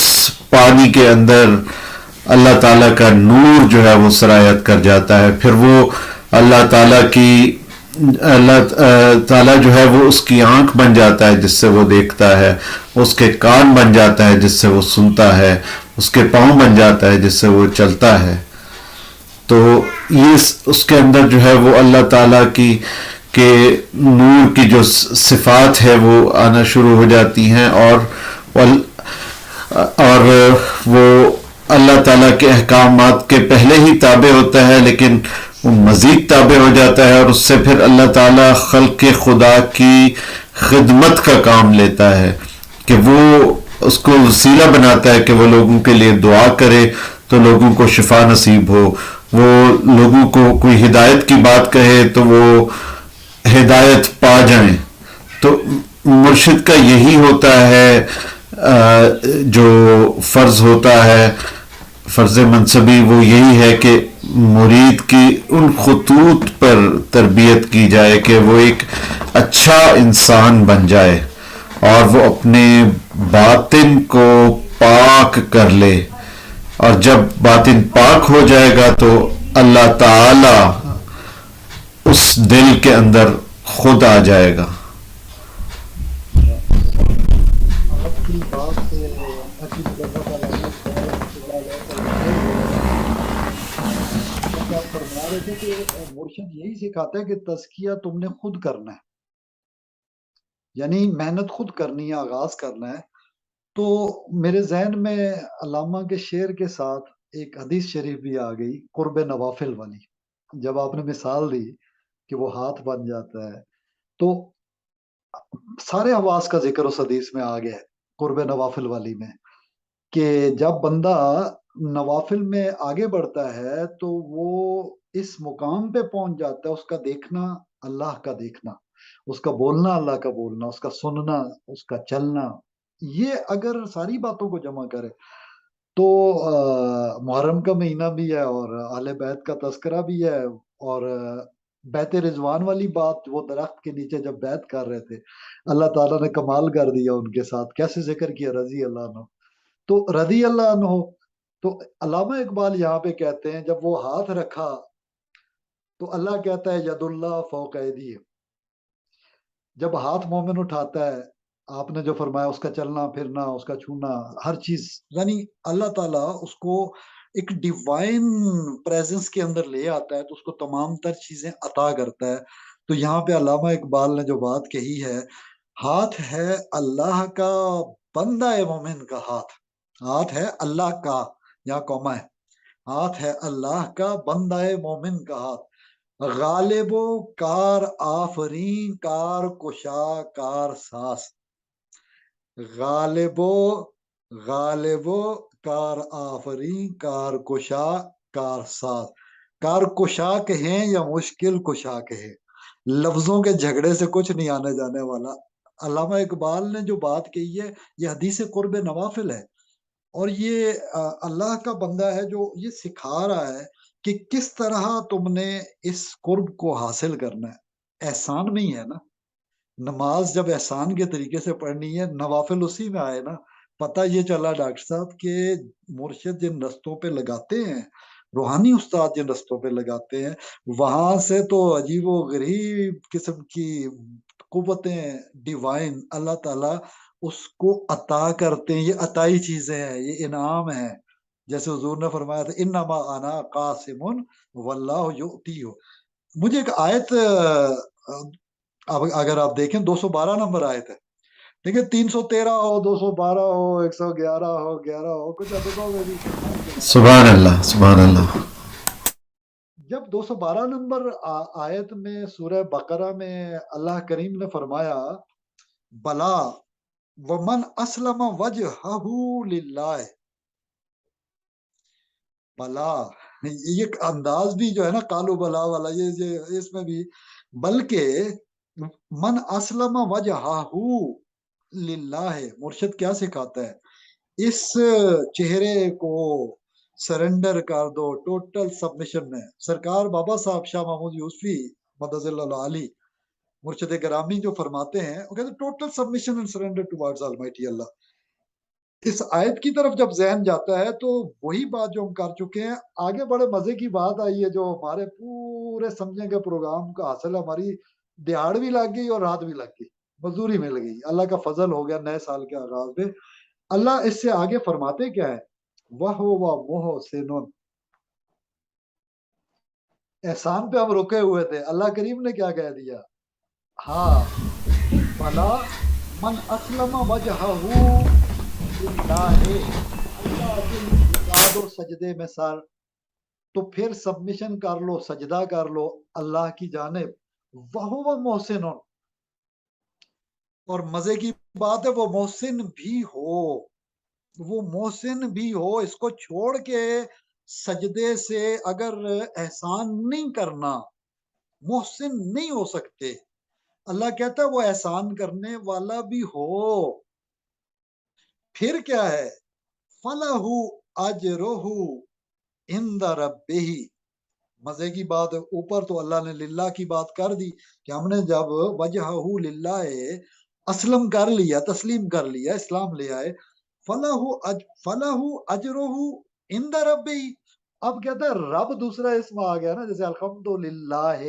پانی کے اندر اللہ تعالیٰ کا نور جو ہے وہ سرایت کر جاتا ہے. پھر وہ اللہ تعالیٰ جو ہے وہ اس کی آنکھ بن جاتا ہے جس سے وہ دیکھتا ہے، اس کے کان بن جاتا ہے جس سے وہ سنتا ہے، اس کے پاؤں بن جاتا ہے جس سے وہ چلتا ہے. تو یہ اس کے اندر جو ہے وہ اللہ تعالیٰ کی کہ نور کی جو صفات ہے وہ آنا شروع ہو جاتی ہیں اور وہ اللہ تعالیٰ کے احکامات کے پہلے ہی تابع ہوتا ہے، لیکن وہ مزید تابع ہو جاتا ہے اور اس سے پھر اللہ تعالیٰ خلق خدا کی خدمت کا کام لیتا ہے کہ وہ اس کو وسیلہ بناتا ہے کہ وہ لوگوں کے لیے دعا کرے تو لوگوں کو شفا نصیب ہو، وہ لوگوں کو کوئی ہدایت کی بات کہے تو وہ ہدایت پا جائیں. تو مرشد کا یہی ہوتا ہے جو فرض ہوتا ہے، فرض منصبی وہ یہی ہے کہ مرید کی ان خطوط پر تربیت کی جائے کہ وہ ایک اچھا انسان بن جائے اور وہ اپنے باطن کو پاک کر لے. اور جب باطن پاک ہو جائے گا تو اللہ تعالی اس دل کے اندر خود آ جائے گا. آپ کی بات سے عجیب اللہ تعالیٰ نے جیسے آپ فرما رہے تھے کہ مرشد یہی سکھاتا ہے کہ تزکیہ تم نے خود کرنا ہے، یعنی محنت خود کرنی ہے، آغاز کرنا ہے. تو میرے ذہن میں علامہ کے شعر کے ساتھ ایک حدیث شریف بھی آ گئی، قرب نوافل والی. جب آپ نے مثال دی کہ وہ ہاتھ بن جاتا ہے تو سارے حواس کا ذکر اس حدیث میں آ گیا ہے قرب نوافل والی میں، کہ جب بندہ نوافل میں آگے بڑھتا ہے تو وہ اس مقام پہ پہنچ جاتا ہے، اس کا دیکھنا اللہ کا دیکھنا، اس کا بولنا اللہ کا بولنا، اس کا سننا، اس کا چلنا. یہ اگر ساری باتوں کو جمع کرے تو محرم کا مہینہ بھی ہے اور اہل بیت کا تذکرہ بھی ہے، اور بیت رضوان والی بات، وہ درخت کے نیچے جب بیعت کر رہے تھے اللہ تعالیٰ نے کمال کر دیا ان کے ساتھ، کیسے ذکر کیا رضی اللہ عنہ. تو رضی اللہ عنہ، تو علامہ اقبال یہاں پہ کہتے ہیں جب وہ ہاتھ رکھا تو اللہ کہتا ہے ید اللہ فوق ایدیہم. جب ہاتھ مومن اٹھاتا ہے، آپ نے جو فرمایا اس کا چلنا پھرنا، اس کا چھونا، ہر چیز، یعنی اللہ تعالیٰ اس کو ایک ڈیوائن پریزنس کے اندر لے آتا ہے تو اس کو تمام تر چیزیں عطا کرتا ہے. تو یہاں پہ علامہ اقبال نے جو بات کہی ہے، ہاتھ ہے اللہ کا بندہ مومن کا ہاتھ، ہاتھ ہے اللہ کا، یہاں کوما ہے، ہاتھ ہے اللہ کا بندہ مومن کا ہاتھ، غالب و کار آفرین کار کشا کار ساس. غالب و کار آفرین کار کشا کار ساز. کار کشا کہیں یا مشکل کشا کہیں، لفظوں کے جھگڑے سے کچھ نہیں آنے جانے والا. علامہ اقبال نے جو بات کہی ہے یہ حدیث قرب نوافل ہے، اور یہ اللہ کا بندہ ہے جو یہ سکھا رہا ہے کہ کس طرح تم نے اس قرب کو حاصل کرنا ہے. احسان میں ہی ہے نا، نماز جب احسان کے طریقے سے پڑھنی ہے، نوافل اسی میں آئے نا. پتہ یہ چلا ڈاکٹر صاحب کہ مرشد جن رستوں پہ لگاتے ہیں روحانی استاد جن رستوں پہ لگاتے ہیں وہاں سے تو عجیب و غریب قسم کی قوتیں ڈیوائن اللہ تعالیٰ اس کو عطا کرتے ہیں. یہ عطائی چیزیں ہیں، یہ انعام ہے. جیسے حضور نے فرمایا تھا انما انا قاسم واللہ یؤتی ہو. مجھے ایک آیت اگر آپ دیکھیں 212 نمبر آیت ہے. دیکھیں 313 ہو، 212 ہو، 111 ہو، 11 ہو، کچھ ادبوں میں بھی قرآن کے نام. سبحان اللہ سبحان اللہ. جب 212 نمبر آیت میں سورہ بقرہ میں اللہ کریم نے فرمایا بلا ومن اسلم وجہہ للہ، بلا یہ انداز بھی جو ہے نا کالو بلا والا، یہ اس میں بھی بلکہ من اسلم وجہہ للہ ہے. مرشد کیا سکھاتا ہے؟ اس چہرے کو سرنڈر کر دو، ٹوٹل سبمیشن میں. سرکار بابا صاحب شاہ محمود یوسفی مدد اللہ علی مرشد گرامی جو فرماتے ہیں وہ کہتے ہیں total submission and surrender towards almighty Allah. اس آیت کی طرف جب ذہن جاتا ہے تو وہی بات جو ہم کر چکے ہیں. آگے بڑے مزے کی بات آئی ہے جو ہمارے پورے سمجھیں کے پروگرام کا حاصل ہے. ہماری دہاڑ بھی لگ گئی اور رات بھی لگ گئی، مزدوری مل گئی. اللہ کا فضل ہو گیا نئے سال کے آغاز میں. اللہ اس سے آگے فرماتے کیا ہے؟ وَهُوَ مُحْسِنٌ. احسان پہ ہم رکے ہوئے تھے، اللہ کریم نے کیا کہہ دیا؟ ہاں بلا من اسلم وجہہ للہ، اللہ کے جھکا دو سجدے میں سر، تو پھر سبمیشن کر لو، سجدہ کر لو اللہ کی جانب. وَهُوَ مُحْسِنٌ. اور مزے کی بات ہے وہ محسن بھی ہو، وہ محسن بھی ہو. اس کو چھوڑ کے سجدے سے اگر احسان نہیں کرنا، محسن نہیں ہو سکتے. اللہ کہتا ہے وہ احسان کرنے والا بھی ہو. پھر کیا ہے؟ فَلَهُ أَجْرُهُ عِندَ رَبِّهِ. مزے کی بات ہے، اوپر تو اللہ نے للہ کی بات کر دی کہ ہم نے جب وجہہ للہ اسلم کر لیا، تسلیم کر لیا، اسلام لے آئے. فلاح اجرہ عند ربی. اب کہتا ہے رب دوسرا اسم آ گیا نا، جیسے الحمدللہ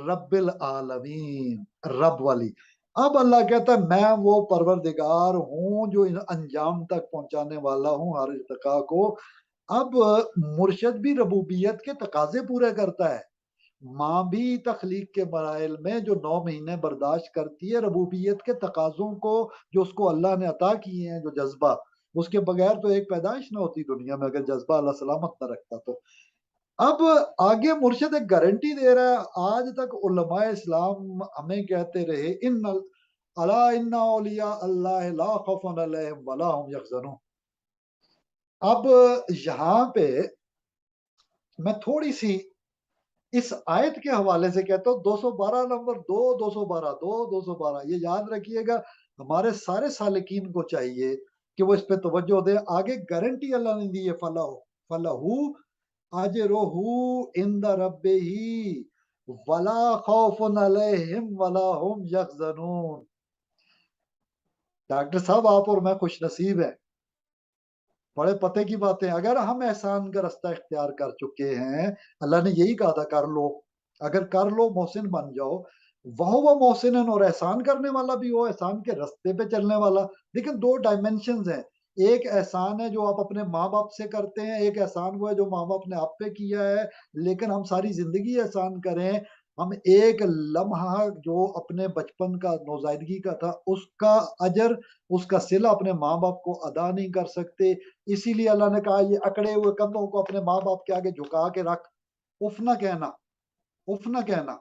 رب العالمین، رب والی. اب اللہ کہتا ہے میں وہ پروردگار ہوں جو انجام تک پہنچانے والا ہوں ہر ارتقا کو. اب مرشد بھی ربوبیت کے تقاضے پورے کرتا ہے، ماں بھی تخلیق کے مراحل میں جو 9 مہینے برداشت کرتی ہے ربوبیت کے تقاضوں کو جو اس کو اللہ نے عطا کیے ہیں. جو جذبہ، اس کے بغیر تو ایک پیدائش نہ ہوتی دنیا میں اگر جذبہ اللہ سلامت نہ رکھتا تو. اب آگے مرشد ایک گارنٹی دے رہا ہے. آج تک علماء اسلام ہمیں کہتے رہے الا ان اولیاء اللہ لا خوف علیہم ولا هم یحزنون. اب یہاں پہ میں تھوڑی سی اس آیت کے حوالے سے کہتا ہوں 212 نمبر 212 یہ یاد رکھیے گا. ہمارے سارے سالکین کو چاہیے کہ وہ اس پہ توجہ دے. آگے گارنٹی اللہ نے دی ہے فلاح اجرہ عند ربہ ولا خوف علیہم ولا هم یحزنون. ڈاکٹر صاحب آپ اور میں خوش نصیب ہیں، بڑے پتے کی باتیں. اگر ہم احسان کا رستہ اختیار کر چکے ہیں، اللہ نے یہی کہا تھا کر لو، اگر کر لو محسن بن جاؤ. وہ محسن اور احسان کرنے والا بھی ہو، احسان کے رستے پہ چلنے والا. لیکن 2 ڈائمنشنز ہیں. ایک احسان ہے جو آپ اپنے ماں باپ سے کرتے ہیں، ایک احسان وہ ہے جو ماں باپ نے آپ پہ کیا ہے. لیکن ہم ساری زندگی احسان کریں، ہم ایک لمحہ جو اپنے بچپن کا نوزائیدگی کا تھا اس کا اجر، اس کا صلہ اپنے ماں باپ کو ادا نہیں کر سکتے. اسی لیے اللہ نے کہا یہ اکڑے ہوئے کندھوں کو اپنے ماں باپ کے آگے جھکا کے رکھ. اف نہ کہنا، اف نہ کہنا.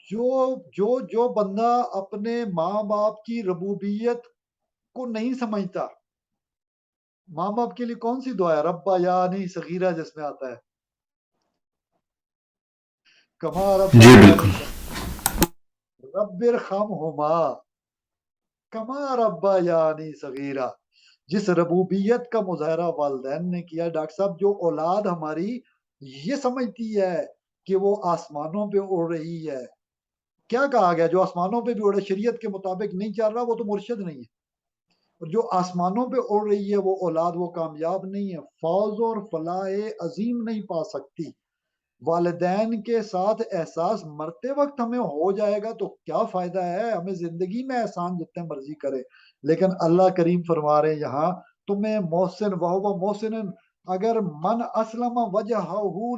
جو بندہ اپنے ماں باپ کی ربوبیت کو نہیں سمجھتا، ماں باپ کے لیے کون سی دعا ہے؟ ربا یعنی صغیرہ جس میں آتا ہے کما ربا جی بالکل. یعنی رب ارحمہما کما ربا یعنی صغیرہ. جس ربوبیت کا مظاہرہ والدین نے کیا ڈاکٹر صاحب، جو اولاد ہماری یہ سمجھتی ہے کہ وہ آسمانوں پہ اڑ رہی ہے. کیا کہا گیا؟ جو آسمانوں پہ بھی اڑے، شریعت کے مطابق نہیں چل رہا وہ تو مرشد نہیں ہے. اور جو آسمانوں پہ اڑ رہی ہے وہ اولاد وہ کامیاب نہیں ہے، فوز اور فلاح عظیم نہیں پا سکتی۔ والدین کے ساتھ احساس مرتے وقت ہمیں ہو جائے گا تو کیا فائدہ ہے، ہمیں زندگی میں احسان جتنے مرضی کرے، لیکن اللہ کریم فرما رہے ہیں یہاں تمہیں محسن وہو محسن، اگر من اسلم وجہہ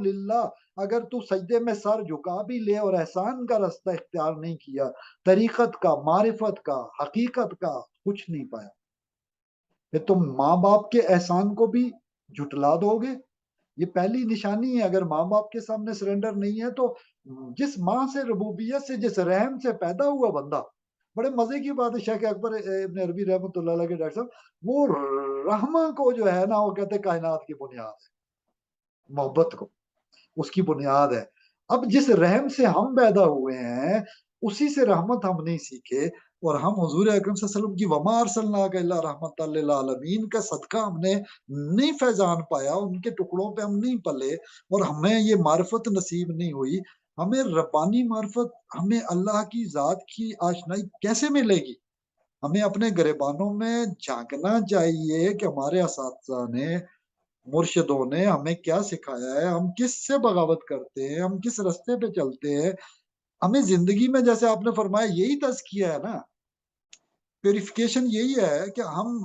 للہ، اگر تو سجدے میں سر جھکا بھی لے اور احسان کا راستہ اختیار نہیں کیا، طریقت کا، معرفت کا، حقیقت کا کچھ نہیں پایا، پھر تم ماں باپ کے احسان کو بھی جھٹلا دو گے۔ یہ پہلی نشانی ہے، اگر ماں باپ کے سامنے سرنڈر نہیں ہے تو جس ماں سے، ربوبیت سے، جس رحم سے پیدا ہوا بندہ، بڑے مزے کی بات ہے، شیخ اکبر ابن عربی رحمۃ اللہ علیہ کے ڈاکٹر صاحب، وہ رحمہ کو جو ہے نا وہ کہتے ہیں کائنات کی بنیاد ہے، محبت کو اس کی بنیاد ہے۔ اب جس رحم سے ہم پیدا ہوئے ہیں اسی سے رحمت ہم نہیں سیکھے، اور ہم حضور اکرم صلی اللہ علیہ وسلم کی وما ارسلناک الا رحمت للعالمین کا صدقہ ہم نے نہیں فیضان پایا، ان کے ٹکڑوں پہ ہم نہیں پلے، اور ہمیں یہ معرفت نصیب نہیں ہوئی۔ ہمیں ربانی معرفت، ہمیں اللہ کی ذات کی آشنائی کیسے ملے گی؟ ہمیں اپنے گریبانوں میں جھانکنا چاہیے کہ ہمارے اساتذہ نے، مرشدوں نے ہمیں کیا سکھایا ہے، ہم کس سے بغاوت کرتے ہیں، ہم کس رستے پہ چلتے ہیں۔ ہمیں زندگی میں جیسے آپ نے فرمایا یہی تزکیہ ہے نا، پیوریفیکیشن یہی ہے کہ ہم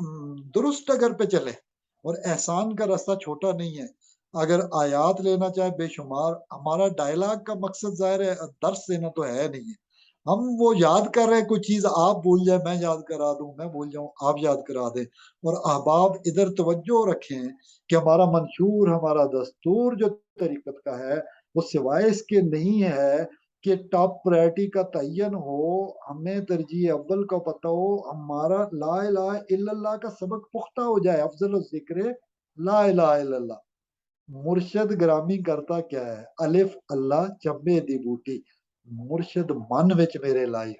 درست اگر پہ چلیں، اور احسان کا راستہ چھوٹا نہیں ہے۔ اگر آیات لینا چاہے بے شمار، ہمارا ڈائلاگ کا مقصد ظاہر ہے درس دینا تو ہے نہیں ہے، ہم وہ یاد کر رہے ہیں، کوئی چیز آپ بھول جائے میں یاد کرا دوں، میں بھول جاؤں آپ یاد کرا دیں، اور احباب ادھر توجہ رکھیں کہ ہمارا منشور، ہمارا دستور جو طریقت کا ہے وہ سوائے اس کے نہیں ہے کہ ٹاپ پرائرٹی کا تعین ہو، ہمیں ترجیح اول کا پتہ ہو، ہمارا لا الہ الا اللہ کا سبق پختہ ہو جائے، افضل الذکر لا الہ الا اللہ۔ مرشد گرامی کرتا کیا ہے، الف اللہ چبے دی بوٹی، مرشد من وچ میرے لائی۔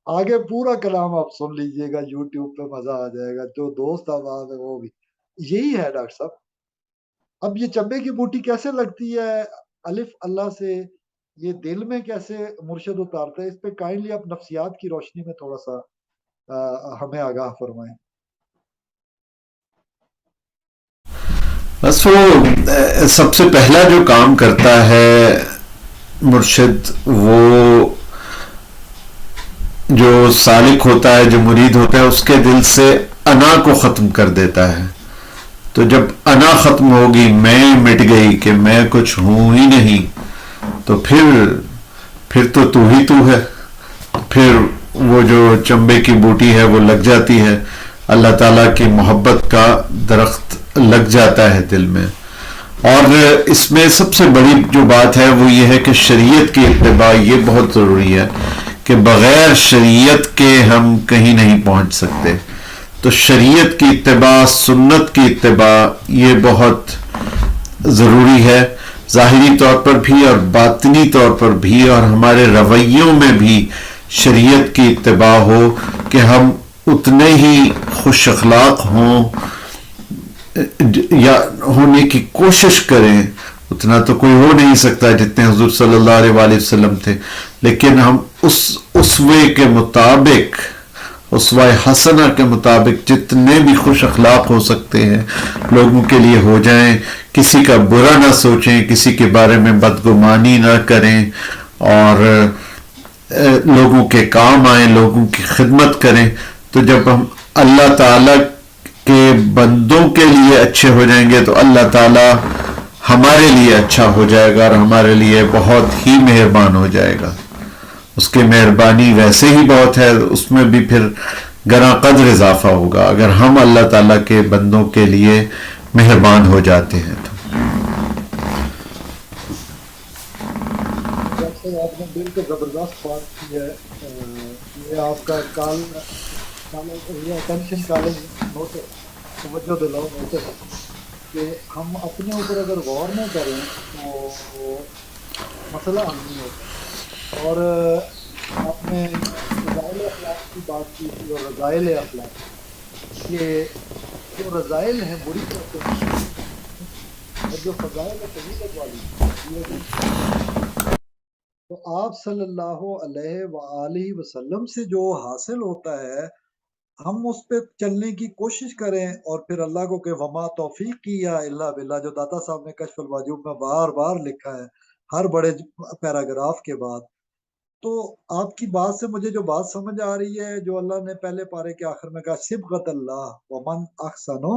آگے پورا کلام آپ سن لیجئے گا، یوٹیوب پہ مزہ آ جائے گا، جو دوست آواز ہے وہ بھی یہی ہے ڈاکٹر صاحب۔ اب یہ چمبے کی بوٹی کیسے لگتی ہے الف اللہ سے، یہ دل میں کیسے مرشد اتارتا ہے، اس پہ کائنڈلی آپ نفسیات کی روشنی میں تھوڑا سا ہمیں آگاہ فرمائیں۔ بس وہ سب سے پہلا جو کام کرتا ہے مرشد، وہ جو سالک ہوتا ہے، جو مرید ہوتا ہے، اس کے دل سے انا کو ختم کر دیتا ہے۔ تو جب انا ختم ہوگی، میں مٹ گئی کہ میں کچھ ہوں ہی نہیں، تو پھر تو ہی تو ہے، پھر وہ جو چمبے کی بوٹی ہے وہ لگ جاتی ہے، اللہ تعالیٰ کی محبت کا درخت لگ جاتا ہے دل میں۔ اور اس میں سب سے بڑی جو بات ہے وہ یہ ہے کہ شریعت کی اتباع یہ بہت ضروری ہے، کہ بغیر شریعت کے ہم کہیں نہیں پہنچ سکتے۔ تو شریعت کی اتباع، سنت کی اتباع یہ بہت ضروری ہے، ظاہری طور پر بھی اور باطنی طور پر بھی، اور ہمارے رویوں میں بھی شریعت کی اتباع ہو، کہ ہم اتنے ہی خوش اخلاق ہوں یا ہونے کی کوشش کریں، اتنا تو کوئی ہو نہیں سکتا جتنے حضور صلی اللہ علیہ وآلہ وسلم تھے، لیکن ہم اس اسوے کے مطابق، اسوہ حسنہ کے مطابق جتنے بھی خوش اخلاق ہو سکتے ہیں لوگوں کے لیے ہو جائیں، کسی کا برا نہ سوچیں، کسی کے بارے میں بدگمانی نہ کریں، اور لوگوں کے کام آئیں، لوگوں کی خدمت کریں۔ تو جب ہم اللہ تعالیٰ کے بندوں کے لیے اچھے ہو جائیں گے تو اللہ تعالیٰ ہمارے لیے اچھا ہو جائے گا، اور ہمارے لیے بہت ہی مہربان ہو جائے گا۔ اس کی مہربانی ویسے ہی بہت ہے، اس میں بھی پھر گراں قدر اضافہ ہوگا اگر ہم اللہ تعالیٰ کے بندوں کے لیے مہربان ہو جاتے ہیں تو۔ جیسے آپ نے بالکل زبردست بات کی ہے، یہ آپ کا یہ اٹینشن کالج نوٹس، توجہ دلاؤ نوٹس، کہ ہم اپنے اوپر اگر غور نہ کریں تو مسئلہ حل نہیں ہوتا۔ اور آپ نے فضائل اخلاق کی بات کی تھی، اور رضائل اخلاق، کہ جو رضائل ہیں بری باتیں ہیں، اور جو فضائل فضیلت والی ہیں، تو آپ صلی اللہ علیہ وآلہ وسلم سے جو حاصل ہوتا ہے ہم اس پہ چلنے کی کوشش کریں اور پھر اللہ کو کہ وما توفیق کیا اللہ باللہ، جو داتا صاحب نے کشف الواجوب میں بار بار لکھا ہے ہر بڑے پیراگراف کے بعد. تو آپ کی بات سے مجھے جو بات سمجھ آ رہی ہے، جو اللہ نے پہلے پارے کے آخر میں کہا صبغت اللہ ومن احسن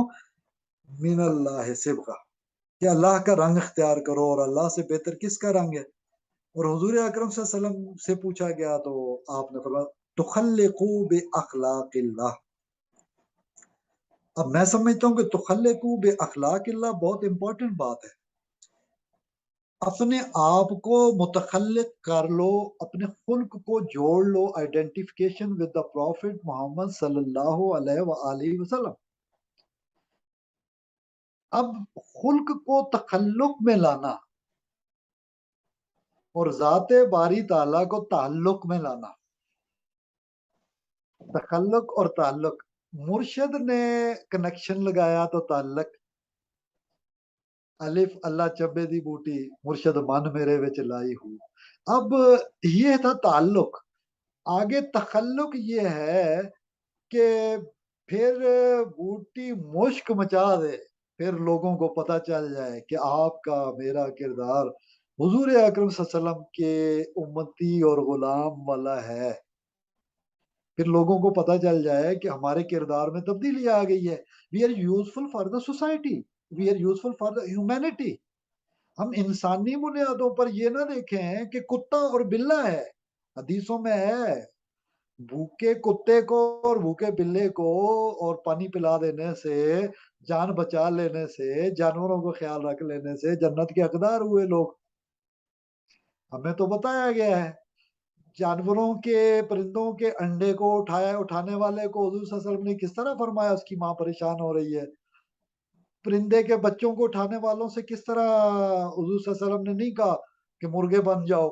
من اللہ صبغہ، کہ اللہ کا رنگ اختیار کرو، اور اللہ سے بہتر کس کا رنگ ہے. اور حضور اکرم صلی اللہ علیہ وسلم سے پوچھا گیا تو آپ نے فرمایا تخلقوا باخلاق اللہ. اب میں سمجھتا ہوں کہ تخلقوا باخلاق اللہ بہت امپورٹنٹ بات ہے. اپنے آپ کو متخلق کر لو، اپنے خلق کو جوڑ لو، آئیڈینٹیفیکیشن ود دا پروفٹ محمد صلی اللہ علیہ وآلہ وسلم. اب خلق کو تخلق میں لانا اور ذات باری تعالیٰ کو تعلق میں لانا، تخلق اور تعلق، مرشد نے کنیکشن لگایا تو تعلق، الف اللہ چبے دی بوٹی مرشد من میرے وچ لائی ہوں. اب یہ تھا تعلق. آگے تخلق یہ ہے کہ پھر بوٹی مشک مچا دے، پھر لوگوں کو پتہ چل جائے کہ آپ کا میرا کردار حضور اکرم صلی اللہ علیہ وسلم کے امتی اور غلام والا ہے. پھر لوگوں کو پتہ چل جائے کہ ہمارے کردار میں تبدیلی آ گئی ہے. We are useful for the society, we are useful for the humanity. ہم انسانی بنیادوں پر یہ نہ دیکھیں کہ کتا اور بلہ ہے. حدیثوں میں ہے بھوکے کتے کو اور بھوکے بلے کو اور پانی پلا دینے سے، جان بچا لینے سے، جانوروں کو خیال رکھ لینے سے جنت کے حقدار ہوئے لوگ. ہمیں تو بتایا گیا ہے جانوروں کے، پرندوں کے انڈے کو اٹھانے والے کو حضور صلی اللہ علیہ وسلم نے کس طرح فرمایا اس کی ماں پریشان ہو رہی ہے. پرندے کے بچوں کو اٹھانے والوں سے کس طرح حضور صلی اللہ علیہ وسلم نے نہیں کہا کہ مرغے بن جاؤ.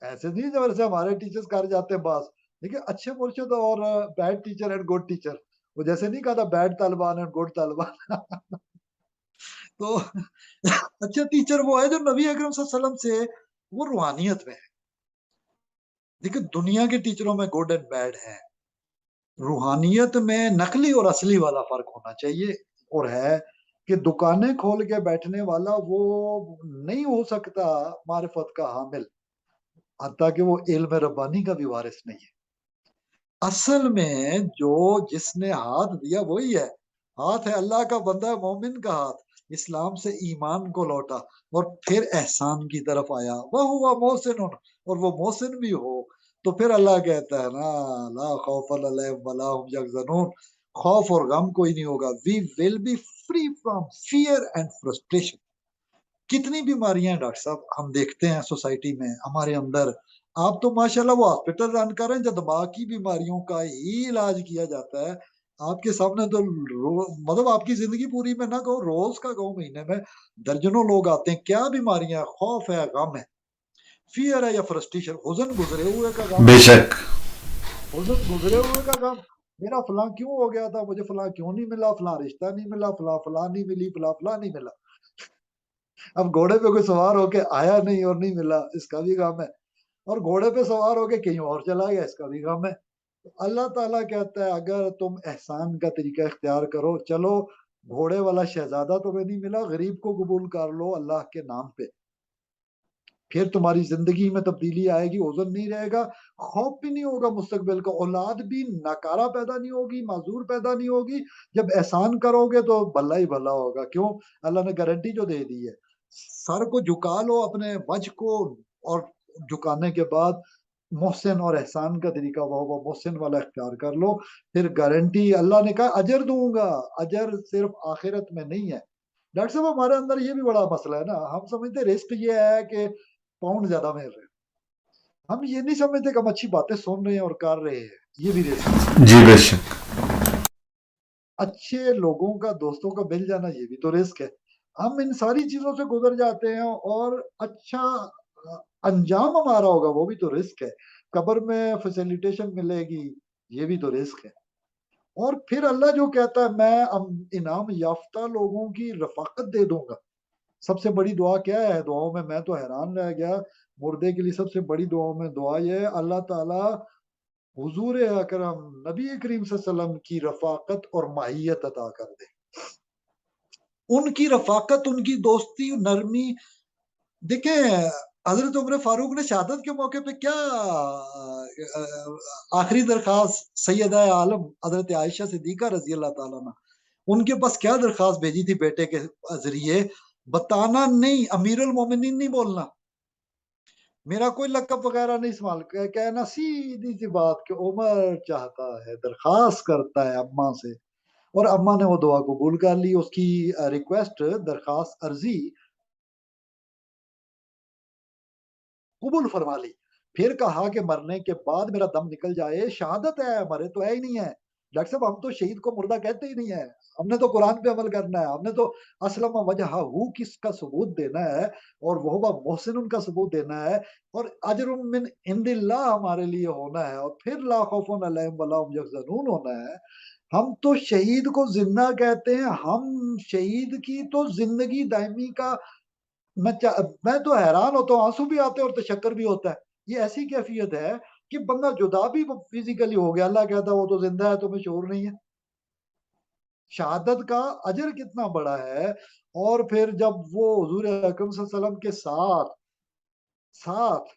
ایسے نہیں جیسے ہمارے ٹیچرز کر جاتے ہیں باز. دیکھیں اچھے مرشد اور bad teacher and good teacher, وہ جیسے نہیں کہا تھا bad Taliban and good Taliban. تو اچھا ٹیچر وہ ہے جو نبی اکرم صلی اللہ علیہ وسلم سے وہ روحانیت میں ہے. دیکھیں دنیا کے ٹیچروں میں گڈ اینڈ بیڈ ہے، روحانیت میں نقلی اور اصلی والا فرق ہونا چاہیے. اور ہے کہ دکانیں کھول کے بیٹھنے والا وہ نہیں ہو سکتا معرفت کا حامل حتیٰ کہ وہ علم ربانی کا بھی وارث نہیں ہے. اصل میں جو جس نے ہاتھ دیا وہی ہے. ہاتھ ہے اللہ کا، بندہ ہے مومن کا ہاتھ. اسلام سے ایمان کو لوٹا اور پھر احسان کی طرف آیا، وہ ہوا محسن، اور وہ محسن بھی ہو تو پھر اللہ کہتا ہے نا لا خوف علیہم ولا هم یحزنون، خوف اور غم کوئی نہیں ہوگا. We will be free from fear and frustration. کتنی بیماریاں ہیں ڈاکٹر صاحب ہم دیکھتے ہیں سوسائٹی میں ہمارے اندر. آپ تو ماشاءاللہ وہ ہاسپٹل رن کر رہے ہیں جو دماغ کی بیماریوں کا ہی علاج کیا جاتا ہے. آپ کے سامنے تو مطلب آپ کی زندگی پوری میں نہ کہو، روز کا کہو مہینے میں درجنوں لوگ آتے ہیں. کیا بیماریاں ہیں؟ خوف ہے، غم ہے، فیئر ہے یا فرسٹریشن، حزن گزرے ہوئے کا غم، بے شک. حزن گزرے ہوئے کا غم. میرا فلاں کیوں ہو گیا تھا، مجھے فلاں کیوں نہیں ملا، فلاں رشتہ نہیں ملا، فلاں فلاں نہیں ملی، فلاں فلاں نہیں ملا. اب گھوڑے پہ کوئی سوار ہو کے آیا نہیں اور نہیں ملا، اس کا بھی غم ہے. اور گھوڑے پہ سوار ہو کے کہیں اور چلا گیا، اس کا بھی غم ہے. اللہ تعالیٰ کہتا ہے اگر تم احسان کا طریقہ اختیار کرو، چلو گھوڑے والا شہزادہ تمہیں نہیں ملا، غریب کو قبول کر لو اللہ کے نام پہ، پھر تمہاری زندگی میں تبدیلی آئے گی. عذر نہیں رہے گا، خوف بھی نہیں ہوگا مستقبل کا، اولاد بھی ناکارہ پیدا نہیں ہوگی، معذور پیدا نہیں ہوگی. جب احسان کرو گے تو بھلا ہی بھلا ہوگا. کیوں؟ اللہ نے گارنٹی جو دے دی ہے. سر کو جھکا لو اپنے وجہ کو، اور جھکانے کے بعد محسن اور احسان کا طریقہ وہ محسن والا اختیار کر لو، پھر گارنٹی اللہ نے کہا اجر دوں گا. اجر صرف آخرت میں نہیں ہے. ڈاکٹر صاحب ہمارے اندر یہ بھی بڑا مسئلہ ہے نا، ہم سمجھتے رسک یہ ہے کہ پاؤنڈ زیادہ مل رہے ہیں، ہم یہ نہیں سمجھتے کہ ہم اچھی باتیں سن رہے ہیں اور کر رہے ہیں، یہ بھی رسک ہے. جی بے شک. اچھے لوگوں کا، دوستوں کا مل جانا یہ بھی تو رسک ہے. ہم ان ساری چیزوں سے گزر جاتے ہیں اور اچھا انجام ہمارا ہوگا وہ بھی تو رسک ہے. قبر میں فیسیلیٹیشن ملے گی یہ بھی تو رسک ہے. اور پھر اللہ جو کہتا ہے میں انعام یافتہ لوگوں کی رفاقت دے دوں گا. سب سے بڑی دعا کیا ہے دعاؤں میں تو حیران رہ گیا. مردے کے لیے سب سے بڑی دعاؤں میں دعا یہ ہے اللہ تعالیٰ حضور اکرم نبی کریم صلی اللہ علیہ وسلم کی رفاقت اور معیت عطا کر دے، ان کی رفاقت، ان کی دوستی، نرمی. دیکھیں حضرت عمر فاروق نے شہادت کے موقع پہ کیا آخری درخواست سیدہ عالم حضرت عائشہ صدیقہ رضی اللہ تعالیٰ عنہ، ان کے پاس کیا درخواست بھیجی تھی بیٹے کے ذریعے؟ بتانا نہیں، امیر المومنین نہیں بولنا، میرا کوئی لقب وغیرہ نہیں استعمال، کہنا سیدھی سی بات کہ عمر چاہتا ہے، درخواست کرتا ہے اماں سے، اور اماں نے وہ دعا قبول کر لی، اس کی ریکویسٹ، درخواست، عرضی قبول فرما لی. پھر کہا کہ مرنے کے بعد میرا دم نکل جائے، شہادت ہے، مرے تو ہے ہی نہیں ہے. ڈاکٹر صاحب ہم تو شہید کو مردہ کہتے ہی نہیں ہے، ہم نے تو قرآن پہ عمل کرنا ہے، ہم نے تو اسلم وجہ کس کا ثبوت دینا ہے، اور وہ محسن ان کا ثبوت دینا ہے، اور اجر من عند اللہ ہمارے لیے ہونا ہے، اور پھر لا خوف علیہم ولا هم یحزنون ہونا ہے. ہم تو شہید کو زندہ کہتے ہیں، ہم شہید کی تو زندگی دائمی کا. میں تو حیران ہوتا ہوں، آنسو بھی آتے ہیں اور تشکر بھی ہوتا ہے. یہ ایسی کیفیت ہے کہ بندہ جدا بھی فزیکلی ہو گیا، اللہ کہتا ہے وہ تو زندہ ہے، تمہیں شعور نہیں ہے. شہادت کا اجر کتنا بڑا ہے. اور پھر جب وہ حضور اکرم صلی اللہ علیہ وسلم کے ساتھ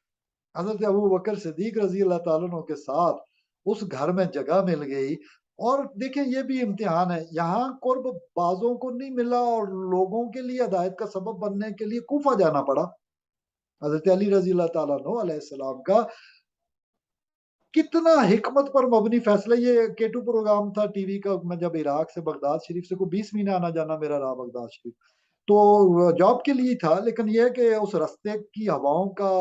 حضرت ابو بکر صدیق رضی اللہ تعالیٰ عنہ کے ساتھ اس گھر میں جگہ مل گئی. اور دیکھیں یہ بھی امتحان ہے، یہاں قرب بازوں کو نہیں ملا، اور لوگوں کے لیے ہدایت کا سبب بننے کے لیے کوفہ جانا پڑا. حضرت علی رضی اللہ تعالیٰ عنہ علیہ السلام کا کتنا حکمت پر مبنی فیصلہ. یہ کیٹو پروگرام تھا ٹی وی کا، میں جب عراق سے بغداد شریف سے کوئی 20 مہینے آنا جانا میرا رہا بغداد شریف، تو جاب کے لیے تھا، لیکن یہ کہ اس رستے کی ہواؤں کا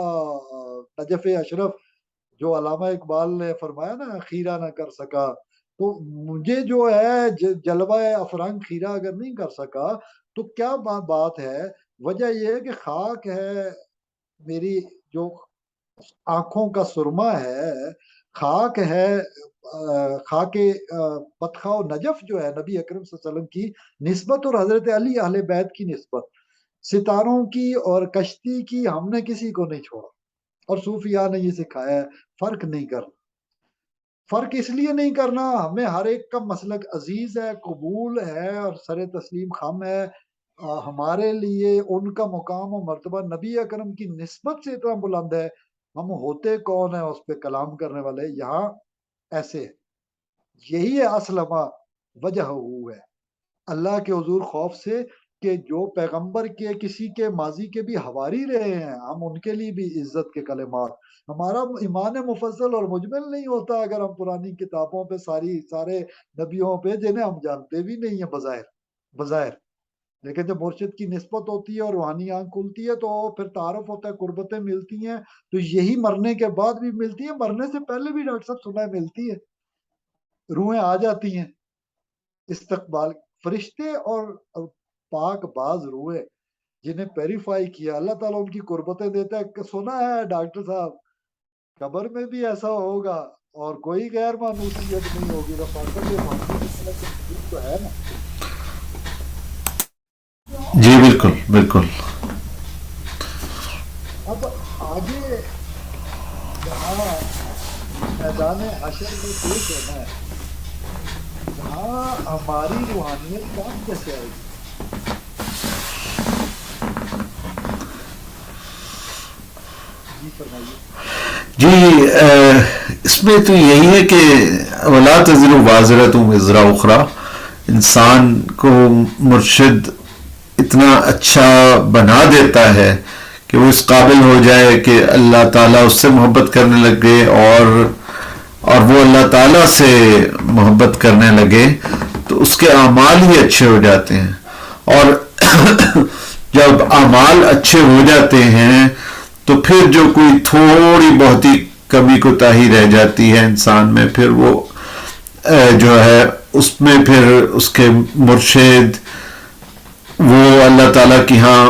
نجف اشرف جو علامہ اقبال نے فرمایا نا، خیرہ نہ کر سکا. تو مجھے جو ہے جلوہ افرنگ خیرہ اگر نہیں کر سکا تو کیا بات ہے. وجہ یہ ہے کہ خاک ہے میری جو آنکھوں کا سرما ہے، خاک ہے خاک بطخہ و نجف جو ہے نبی اکرم صلی اللہ علیہ وسلم کی نسبت، اور حضرت علی اہل بیت کی نسبت، ستاروں کی اور کشتی کی ہم نے کسی کو نہیں چھوڑا. اور صوفیاء نے یہ سکھایا ہے فرق نہیں کرنا. فرق اس لیے نہیں کرنا، ہمیں ہر ایک کا مسلک عزیز ہے، قبول ہے، اور سر تسلیم خم ہے. ہمارے لیے ان کا مقام و مرتبہ نبی اکرم کی نسبت سے اتنا بلند ہے، ہم ہوتے کون ہیں اس پہ کلام کرنے والے. یہاں ایسے ہے. یہی ہے اسلمہ وجہ ہے، اللہ کے حضور خوف سے کہ جو پیغمبر کے کسی کے ماضی کے بھی حواری رہے ہیں، ہم ان کے لیے بھی عزت کے کلمات. ہمارا ایمان مفصل اور مجمل نہیں ہوتا اگر ہم پرانی کتابوں پہ سارے نبیوں پہ جنہیں ہم جانتے بھی نہیں ہیں بظاہر، لیکن جب مرشد کی نسبت ہوتی ہے اور روحانی آنکھ کھلتی ہے تو پھر تعارف ہوتا ہے، قربتیں ملتی ہیں. تو یہی مرنے کے بعد بھی ملتی ہے، مرنے سے پہلے بھی ڈاکٹر صاحب سنا ملتی ہے. روحیں آ جاتی ہیں، استقبال فرشتے اور پاک باز روحیں جنہیں پیریفائی کیا اللہ تعالیٰ ان کی قربتیں دیتا ہے. سنا ہے ڈاکٹر صاحب قبر میں بھی ایسا ہوگا اور کوئی غیر مانوسیت نہیں ہوگی، رفاقت تو ہے نا. جی بالکل بالکل. اب آگے جہاں میدان حشر میں پیش ہونا ہے، وہاں ہماری روحانیت کام کیسے آئے گی؟ جی فرمائیے. جی اس میں تو یہی ہے کہ ولا تزر وازرۃ وزر اخری، انسان کو مرشد اتنا اچھا بنا دیتا ہے کہ وہ اس قابل ہو جائے کہ اللہ تعالیٰ اس سے محبت کرنے لگے، اور وہ اللہ تعالیٰ سے محبت کرنے لگے، تو اس کے اعمال ہی اچھے ہو جاتے ہیں. اور جب اعمال اچھے ہو جاتے ہیں تو پھر جو کوئی تھوڑی بہت ہی کمی کوتاہی رہ جاتی ہے انسان میں، پھر وہ جو ہے اس میں پھر اس کے مرشد وہ اللہ تعالیٰ کی ہاں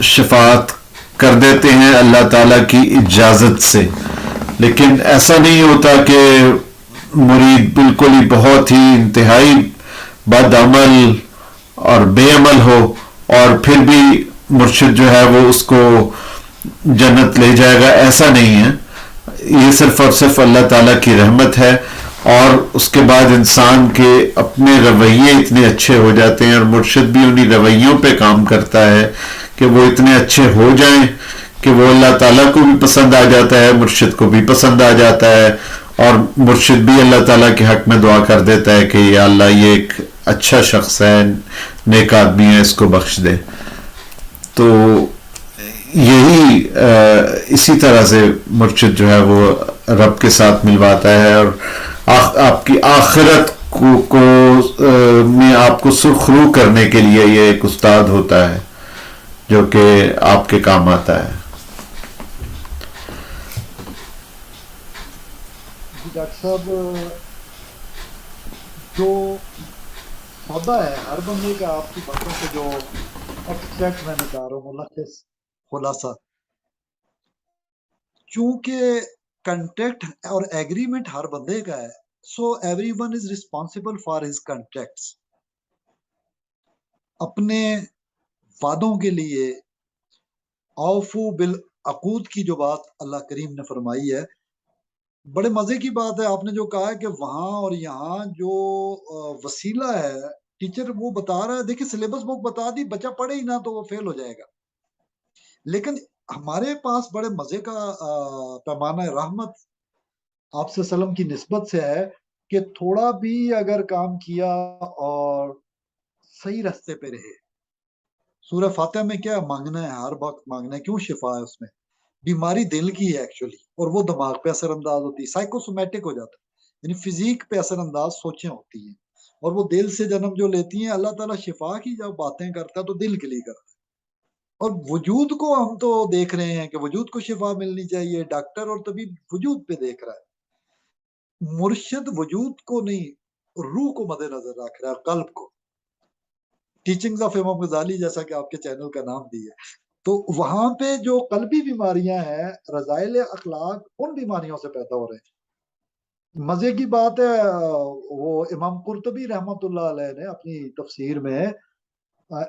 شفاعت کر دیتے ہیں اللہ تعالیٰ کی اجازت سے. لیکن ایسا نہیں ہوتا کہ مرید بالکل ہی بہت ہی انتہائی بد عمل اور بے عمل ہو اور پھر بھی مرشد جو ہے وہ اس کو جنت لے جائے گا، ایسا نہیں ہے. یہ صرف اور صرف اللہ تعالیٰ کی رحمت ہے، اور اس کے بعد انسان کے اپنے رویے اتنے اچھے ہو جاتے ہیں، اور مرشد بھی انہی رویوں پہ کام کرتا ہے کہ وہ اتنے اچھے ہو جائیں کہ وہ اللہ تعالیٰ کو بھی پسند آ جاتا ہے، مرشد کو بھی پسند آ جاتا ہے، اور مرشد بھی اللہ تعالیٰ کے حق میں دعا کر دیتا ہے کہ یا اللہ یہ ایک اچھا شخص ہے، نیک آدمی ہے، اس کو بخش دے۔ تو یہی اسی طرح سے مرشد جو ہے وہ رب کے ساتھ ملواتا ہے، اور آپ کی آخرت کو میں آپ کو سرخرو کرنے کے لیے یہ ایک استاد ہوتا ہے جو کہ آپ کے کام آتا ہے۔ جی ڈاکٹر صاحب، جو سودا ہے ہر بندے کا آپ کی باتوں سے جو ایکسٹریکٹ میں بتا رہا ہوں، ملخص خلاصہ، چونکہ کنٹریکٹ اور ایگریمنٹ ہر بندے کا ہے، so every one is responsible for his contracts. اپنے وعدوں کے لیے اوفو بالعقود کی جو بات اللہ کریم نے فرمائی ہے، بڑے مزے کی بات ہے۔ آپ نے جو کہا ہے کہ وہاں اور یہاں جو وسیلہ ہے، ٹیچر وہ بتا رہا ہے، دیکھیں سلیبس بک بتا دی، بچہ پڑھے ہی نہ تو وہ فیل ہو جائے گا، لیکن ہمارے پاس بڑے مزے کا پیمانہ رحمت آپ سے وسلم کی نسبت سے ہے کہ تھوڑا بھی اگر کام کیا اور صحیح رستے پہ رہے۔ سورہ فاتحہ میں کیا مانگنا ہے؟ ہر وقت مانگنا ہے۔ کیوں؟ شفا ہے اس میں۔ بیماری دل کی ہے ایکچولی، اور وہ دماغ پہ اثر انداز ہوتی ہے، سائیکوسومیٹک ہو جاتا ہے، یعنی فزیک پہ اثر انداز سوچیں ہوتی ہیں، اور وہ دل سے جنم جو لیتی ہیں۔ اللہ تعالیٰ شفا کی جب باتیں کرتا ہے تو دل کے لیے کرتا ہے، اور وجود کو ہم تو دیکھ رہے ہیں کہ وجود کو شفا ملنی چاہیے، ڈاکٹر اور طبیب وجود پہ دیکھ رہا ہے، مرشد وجود کو نہیں، روح کو مد نظر رکھ رہا ہے، قلب کو۔ ٹیچنگز آف امام غزالی جیسا کہ آپ کے چینل کا نام بھی ہے، تو وہاں پہ جو قلبی بیماریاں ہیں، رذائل اخلاق، ان بیماریوں سے پیدا ہو رہے ہیں۔ مزے کی بات ہے، وہ امام قرطبی رحمت اللہ علیہ نے اپنی تفسیر میں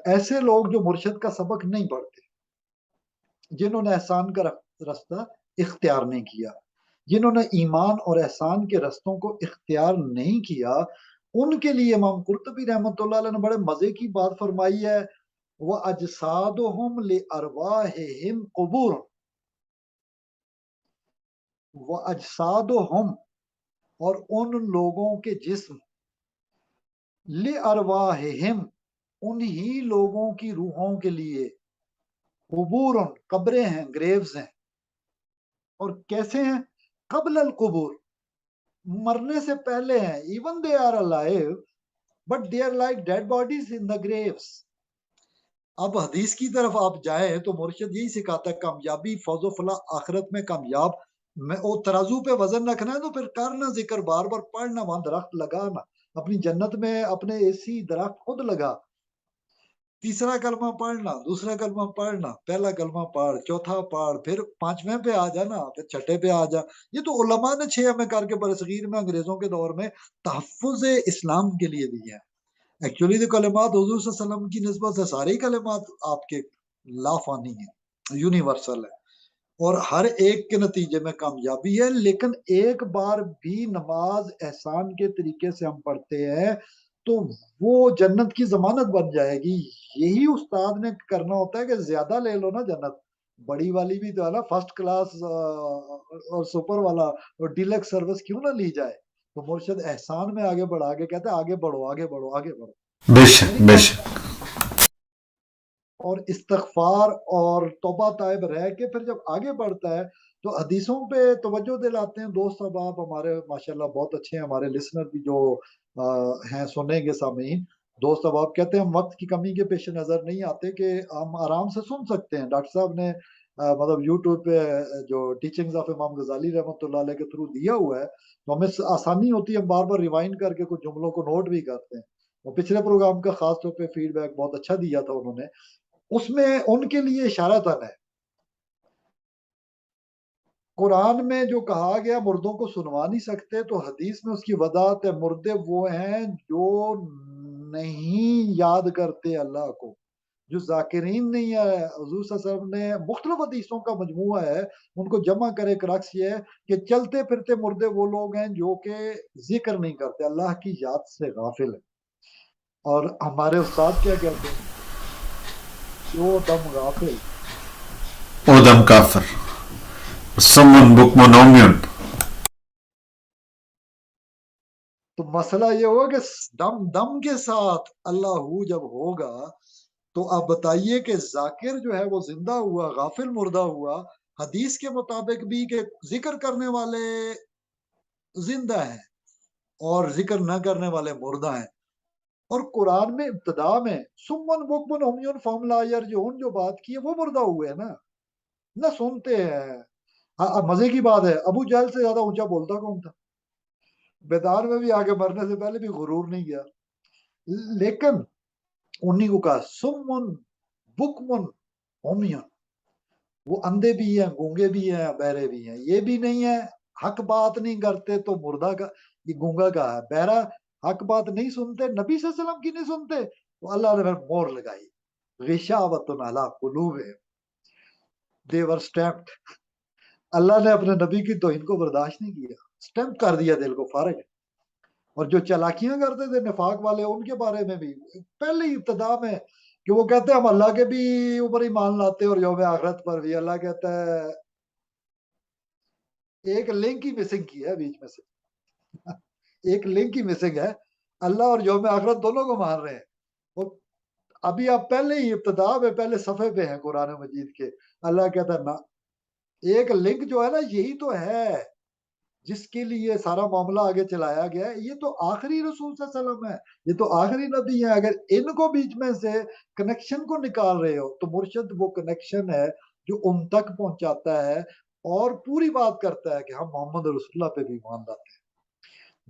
ایسے لوگ جو مرشد کا سبق نہیں پڑھتے، جنہوں نے احسان کا رستہ اختیار نہیں کیا، جنہوں نے ایمان اور احسان کے رستوں کو اختیار نہیں کیا، ان کے لیے امام قرطبی رحمت اللہ علیہ نے بڑے مزے کی بات فرمائی ہے، وَأَجْسَادُهُمْ لِأَرْوَاحِهِمْ قُبُورٌ، وَأَجْسَادُهُمْ، اور ان لوگوں کے جسم، لِأَرْوَاحِهِمْ، انہی لوگوں کی روحوں کے لیے، قبور، قبریں ہیں، گریوز ہیں، اور کیسے ہیں؟ قبل القبور، مرنے سے پہلے ہیں، even they are alive but they are like dead bodies in the graves. اب حدیث کی طرف آپ جائیں تو مرشد یہی سکھاتا ہے، کامیابی، فوز و فلاح آخرت میں کامیاب میں وہ ترازو پہ وزن رکھنا ہے تو پھر کرنا ذکر، بار بار پڑھنا، وہاں درخت لگانا، اپنی جنت میں اپنے ایسی درخت خود لگا، تیسرا کلمہ پڑھنا، دوسرا کلمہ پڑھنا، پہلا کلمہ پڑھ، چوتھا پڑھ، پھر پانچویں پہ آ جانا، پھر چھٹے پہ آ جا۔ یہ تو علماء نے 6 ہمیں کر کے برصغیر میں انگریزوں کے دور میں تحفظ اسلام کے لیے دی ہیں۔ ایکچولی تو کلمات حضور صلی اللہ علیہ وسلم کی نسبت سے سارے ہی کلمات آپ کے لافانی ہیں، یونیورسل ہے، اور ہر ایک کے نتیجے میں کامیابی ہے۔ لیکن ایک بار بھی نماز احسان کے طریقے سے ہم پڑھتے ہیں تو وہ جنت کی ضمانت بن جائے گی۔ یہی استاد نے کرنا ہوتا ہے کہ زیادہ لے لو نا جنت، بڑی والی بھی تو ہے نا، فرسٹ کلاس اور سپر والا اور ڈیلکس سروس کیوں نہ لی جائے؟ تو مرشد احسان میں آگے بڑھا کے کہتا ہے آگے بڑھو، آگے بڑھو، آگے بڑھو، بے شک یعنی بے کام، شک۔ اور استغفار اور توبہ طائب رہ کے پھر جب آگے بڑھتا ہے تو حدیثوں پہ توجہ دلاتے ہیں دوست احباب ہمارے، ماشاءاللہ بہت اچھے ہیں ہمارے لسنر بھی جو ہیں، سنیں گے سامعین، دوست احباب کہتے ہیں ہم وقت کی کمی کے پیش نظر نہیں آتے کہ ہم آرام سے سن سکتے ہیں۔ ڈاکٹر صاحب نے مطلب یوٹیوب پہ جو ٹیچنگز آف امام غزالی رحمۃ اللہ علیہ کے تھرو دیا ہوا ہے تو ہمیں آسانی ہوتی ہے، ہم بار بار ریوائنڈ کر کے کچھ جملوں کو نوٹ بھی کرتے ہیں، اور پچھلے پروگرام کا خاص طور پہ فیڈ بیک بہت اچھا دیا تھا انہوں نے، اس میں ان کے لیے اشارتاً ہے، قرآن میں جو کہا گیا مردوں کو سنوا نہیں سکتے، تو حدیث میں اس کی وضاحت ہے، مردے وہ ہیں جو نہیں یاد کرتے اللہ کو، جو ذاکرین نہیں ہے، حضور صلی اللہ علیہ وسلم نے مختلف حدیثوں کا مجموعہ ہے، ان کو جمع کرے کرکس یہ ہے کہ چلتے پھرتے مردے وہ لوگ ہیں جو کہ ذکر نہیں کرتے، اللہ کی یاد سے غافل ہے۔ اور ہمارے استاد کیا کہتے ہیں؟ جو دم غافل اودم کافر سمن بکمن عمیون۔ تو مسئلہ یہ ہوگا کہ دم دم کے ساتھ اللہ ہو جب ہوگا تو آپ بتائیے کہ ذاکر جو ہے وہ زندہ ہوا، غافل مردہ ہوا، حدیث کے مطابق بھی کہ ذکر کرنے والے زندہ ہیں اور ذکر نہ کرنے والے مردہ ہیں۔ اور قرآن میں ابتدا میں سمن بکمن عمیون فہم لا یرجعون جو بات کی ہے وہ مردہ ہوئے ہیں نا، نہ سنتے ہیں۔ ہاں، مزے کی بات ہے، ابو جہل سے زیادہ اونچا بولتا کون تھا؟ بیدار میں بھی آگے مرنے سے پہلے بھی غرور نہیں گیا، لیکن انہی کو کہا سمن بکمن عمیون، وہ اندھے بھی ہیں، گونگے بھی ہیں، بہرے بھی ہیں۔ یہ بھی نہیں ہے حق بات نہیں کرتے تو مردہ کا، یہ گونگا کا ہے، بہرا حق بات نہیں سنتے، نبی صلی اللہ علیہ وسلم کی نہیں سنتے، تو اللہ نے پھر مور لگائی، غشاوۃ علی قلوبہم، دے ور اسٹیمپڈ۔ اللہ نے اپنے نبی کی توہین کو برداشت نہیں کیا، اسٹیمپ کر دیا دل کو، فارغ ہے۔ اور جو چالاکیاں کرتے تھے نفاق والے، ان کے بارے میں بھی پہلے ہی ابتدا میں کہ وہ کہتے ہیں ہم اللہ کے بھی اوپر ہی مان لاتے اور یوم آخرت پر بھی، اللہ کہتا ہے ایک لنک ہی مسنگ کی ہے بیچ میں سے، ایک لنک ہی مسنگ ہے، اللہ اور یوم آخرت دونوں کو مان رہے ہیں۔ اور ابھی آپ پہلے ہی ابتدا میں پہلے صفحے پہ ہیں قرآن مجید کے، اللہ کہتا ہے نا، ایک لنک جو ہے نا یہی تو ہے جس کے لیے سارا معاملہ آگے چلایا گیا ہے، یہ تو آخری رسول صلی اللہ علیہ وسلم ہے، یہ تو آخری نبی ہے، اگر ان کو بیچ میں سے کنیکشن کو نکال رہے ہو تو مرشد وہ کنیکشن ہے جو ان تک پہنچاتا ہے اور پوری بات کرتا ہے کہ ہم محمد رسول اللہ پہ بھی ایمان لاتے ہیں۔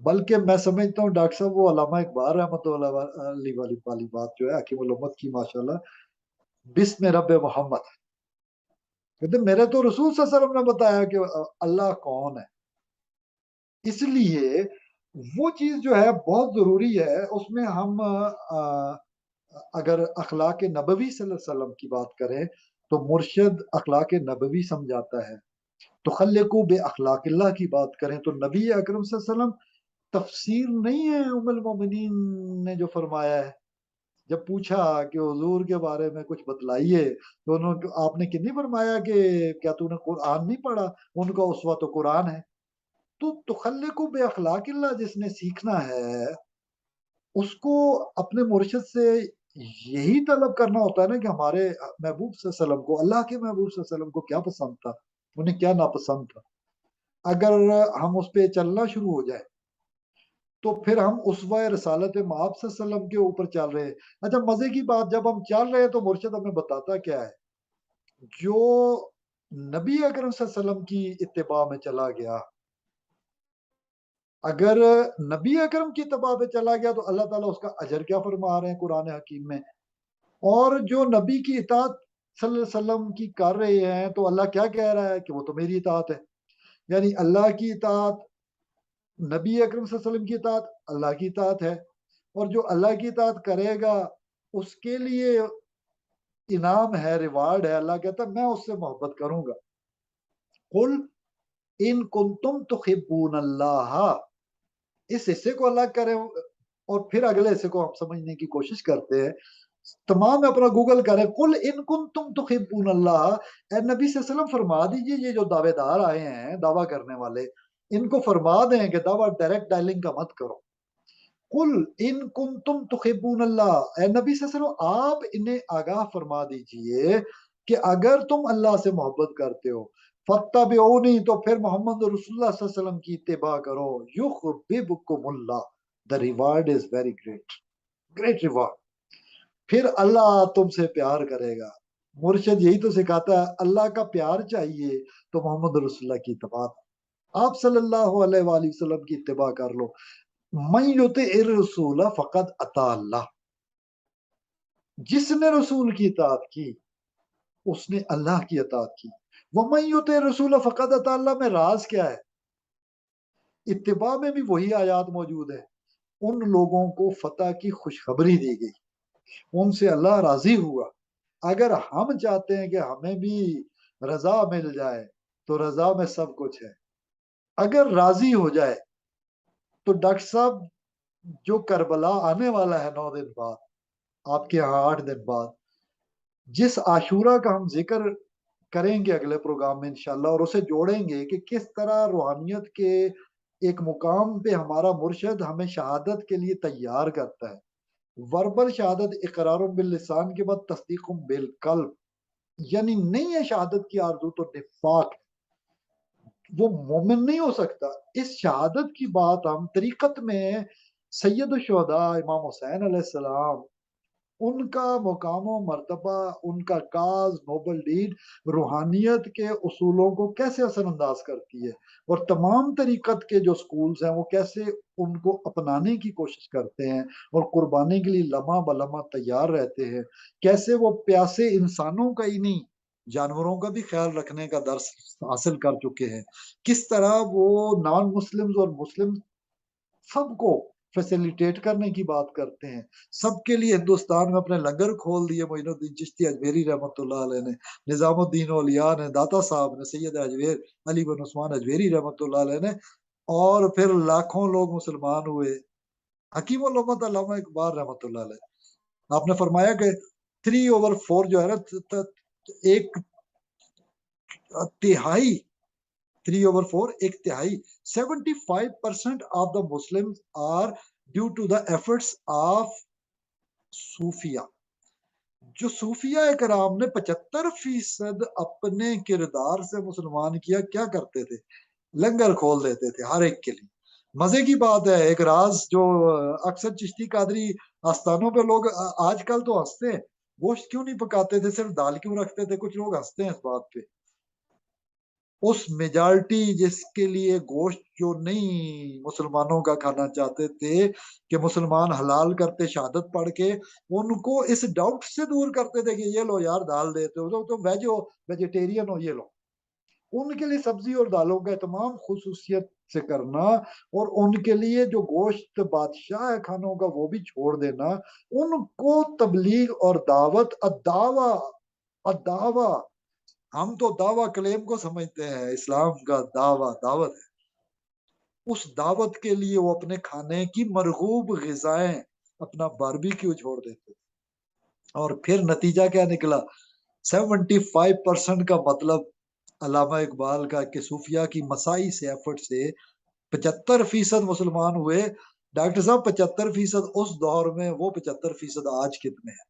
بلکہ میں سمجھتا ہوں ڈاکٹر صاحب وہ علامہ اقبال رحمۃ اللہ علیہ والی بات جو ہے حکیم الامت کی، ماشاءاللہ، بسم رب محمد، کہتے میرے تو رسول صلی اللہ علیہ وسلم نے بتایا کہ اللہ کون ہے۔ اس لیے وہ چیز جو ہے بہت ضروری ہے، اس میں ہم اگر اخلاق نبوی صلی اللہ علیہ وسلم کی بات کریں تو مرشد اخلاق نبوی سمجھاتا ہے، تو خلقو بے اخلاق اللہ کی بات کریں تو نبی اکرم صلی اللہ علیہ وسلم تفسیر نہیں ہے ام المومنین نے جو فرمایا ہے۔ جب پوچھا کہ حضور کے بارے میں کچھ بتلائیے تو آپ نے نہیں فرمایا کہ کیا تو نے قرآن نہیں پڑھا، ان کا اسوہ تو قرآن ہے۔ تو تخلق بے اخلاق اللہ جس نے سیکھنا ہے اس کو اپنے مرشد سے یہی طلب کرنا ہوتا ہے نا کہ ہمارے محبوب صلی اللہ علیہ وسلم کو، اللہ کے محبوب صلی اللہ علیہ وسلم کو کیا پسند تھا، انہیں کیا ناپسند تھا۔ اگر ہم اس پہ چلنا شروع ہو جائے تو پھر ہم اسوہ رسالت مآب صلی اللہ علیہ وسلم کے اوپر چل رہے ہیں۔ اچھا مزے کی بات، جب ہم چل رہے ہیں تو مرشد ہمیں بتاتا کیا ہے؟ جو نبی اکرم صلی اللہ علیہ وسلم کی اتباع میں چلا گیا، اگر نبی اکرم کی اتباع پہ چلا گیا تو اللہ تعالیٰ اس کا اجر کیا فرما رہے ہیں قرآن حکیم میں، اور جو نبی کی اطاعت صلی اللہ علیہ وسلم کی کر رہے ہیں تو اللہ کیا کہہ رہا ہے کہ وہ تو میری اطاعت ہے۔ یعنی اللہ کی اطاعت، نبی اکرم صلی اللہ علیہ وسلم کی اطاعت اللہ کی اطاعت ہے، اور جو اللہ کی اطاعت کرے گا اس کے لیے انعام ہے، ریوارڈ ہے، اللہ کہتا ہے میں اس سے محبت کروں گا۔ قل ان کنتم تحبون اللہ، اس حصے کو اللہ کرے، اور پھر اگلے حصے کو ہم سمجھنے کی کوشش کرتے ہیں۔ تمام اپنا گوگل کریں، قل ان کنتم تحبون اللہ، اے نبی صلی اللہ علیہ وسلم فرما دیجئے یہ جو دعوے دار آئے ہیں دعویٰ کرنے والے، ان کو فرما دیں کہ دعویٰ ڈائریکٹ ڈائلنگ کا مت کرو۔ قل ان کنتم تحبون اللہ، اے نبی صلی اللہ علیہ وسلم آپ انہیں آگاہ فرما دیجئے کہ اگر تم اللہ سے محبت کرتے ہو فاتبعونی، تو پھر محمد رسول اللہ صلی اللہ علیہ وسلم کی اتباع کرو، یحببکم اللہ، the reward is very great، great reward، پھر اللہ تم سے پیار کرے گا۔ مرشد یہی تو سکھاتا ہے، اللہ کا پیار چاہیے تو محمد رسول اللہ کی اتباع، آپ صلی اللہ علیہ وآلہ وسلم کی اتباع کر لو۔ من یطع الرسول فقد اطاع اللہ، جس نے رسول کی اطاعت کی اس نے اللہ کی اطاعت کی۔ ومن یطع الرسول فقد اطاع اللہ میں راز کیا ہے؟ اتباع میں بھی وہی آیات موجود ہے، ان لوگوں کو فتح کی خوشخبری دی گئی، ان سے اللہ راضی ہوا، اگر ہم چاہتے ہیں کہ ہمیں بھی رضا مل جائے تو رضا میں سب کچھ ہے. اگر راضی ہو جائے تو ڈاکٹر صاحب جو کربلا آنے والا ہے 9 دن بعد، آپ کے یہاں 8 دن بعد، جس عاشورہ کا ہم ذکر کریں گے اگلے پروگرام میں انشاءاللہ، اور اسے جوڑیں گے کہ کس طرح روحانیت کے ایک مقام پہ ہمارا مرشد ہمیں شہادت کے لیے تیار کرتا ہے. وربل شہادت اقرار باللسان کے بعد تصدیق بالقلب، یعنی نہیں ہے شہادت کی آرزو تو نفاق ہے، وہ مومن نہیں ہو سکتا. اس شہادت کی بات ہم طریقت میں سید الشہداء امام حسین علیہ السلام، ان کا مقام و مرتبہ، ان کا کاز نوبل ڈیڈ روحانیت کے اصولوں کو کیسے اثر انداز کرتی ہے، اور تمام طریقت کے جو سکولز ہیں وہ کیسے ان کو اپنانے کی کوشش کرتے ہیں اور قربانی کے لیے لمحہ بلمحہ تیار رہتے ہیں. کیسے وہ پیاسے انسانوں کا ہی نہیں، جانوروں کا بھی خیال رکھنے کا درس حاصل کر چکے ہیں. کس طرح وہ نان مسلمز اور مسلم سب کو فیسیلیٹیٹ کرنے کی بات کرتے ہیں. سب کے لیے ہندوستان میں اپنے لنگر کھول دیے معین الدین چشتی اجمیری رحمۃ اللہ علیہ نے، نظام الدین اولیاء نے، داتا صاحب نے، سید اجمیر علی بن عثمان اجمیری رحمۃ اللہ علیہ نے، اور پھر لاکھوں لوگ مسلمان ہوئے. حکیم الامت علامہ اقبال رحمۃ اللہ علیہ، آپ نے فرمایا کہ 3/4 جو ہے نا، ایک تہائی، 3/4 ایک تہائی 75% of the Muslim are due to the efforts of Sufiya. جو صوفیہ کرام نے 75% اپنے کردار سے مسلمان کیا، کیا کرتے تھے؟ لنگر کھول دیتے تھے ہر ایک کے لیے. مزے کی بات ہے، ایک راز جو اکثر چشتی قادری آستانوں پہ لوگ آج کل تو ہنستے ہیں، گوشت کیوں نہیں پکاتے تھے، صرف دال کیوں رکھتے تھے، کچھ لوگ ہنستے ہیں اس بات پہ. اس میجارٹی جس کے لیے گوشت جو نہیں مسلمانوں کا کھانا چاہتے تھے کہ مسلمان حلال کرتے شہادت پڑھ کے، ان کو اس ڈاؤٹ سے دور کرتے تھے کہ یہ لو یار دال دیتے ہو تو ویج ہو، ویجیٹیرین ہو، یہ لو. ان کے لیے سبزی اور دالوں کا اہتمام خصوصیت سے کرنا، اور ان کے لیے جو گوشت بادشاہ ہے کھانوں کا وہ بھی چھوڑ دینا. ان کو تبلیغ اور دعوت، الدعوہ، ہم تو دعویٰ کلیم کو سمجھتے ہیں، اسلام کا دعویٰ دعوت ہے. اس دعوت کے لیے وہ اپنے کھانے کی مرغوب غذائیں، اپنا باربیکیو چھوڑ دیتے. اور پھر نتیجہ کیا نکلا؟ 75% کا مطلب علامہ اقبال کا کہ صوفیہ کی مسائی سے، ایفرٹ سے 75% مسلمان ہوئے. ڈاکٹر صاحب 75% اس دور میں، وہ 75% آج کتنے ہیں؟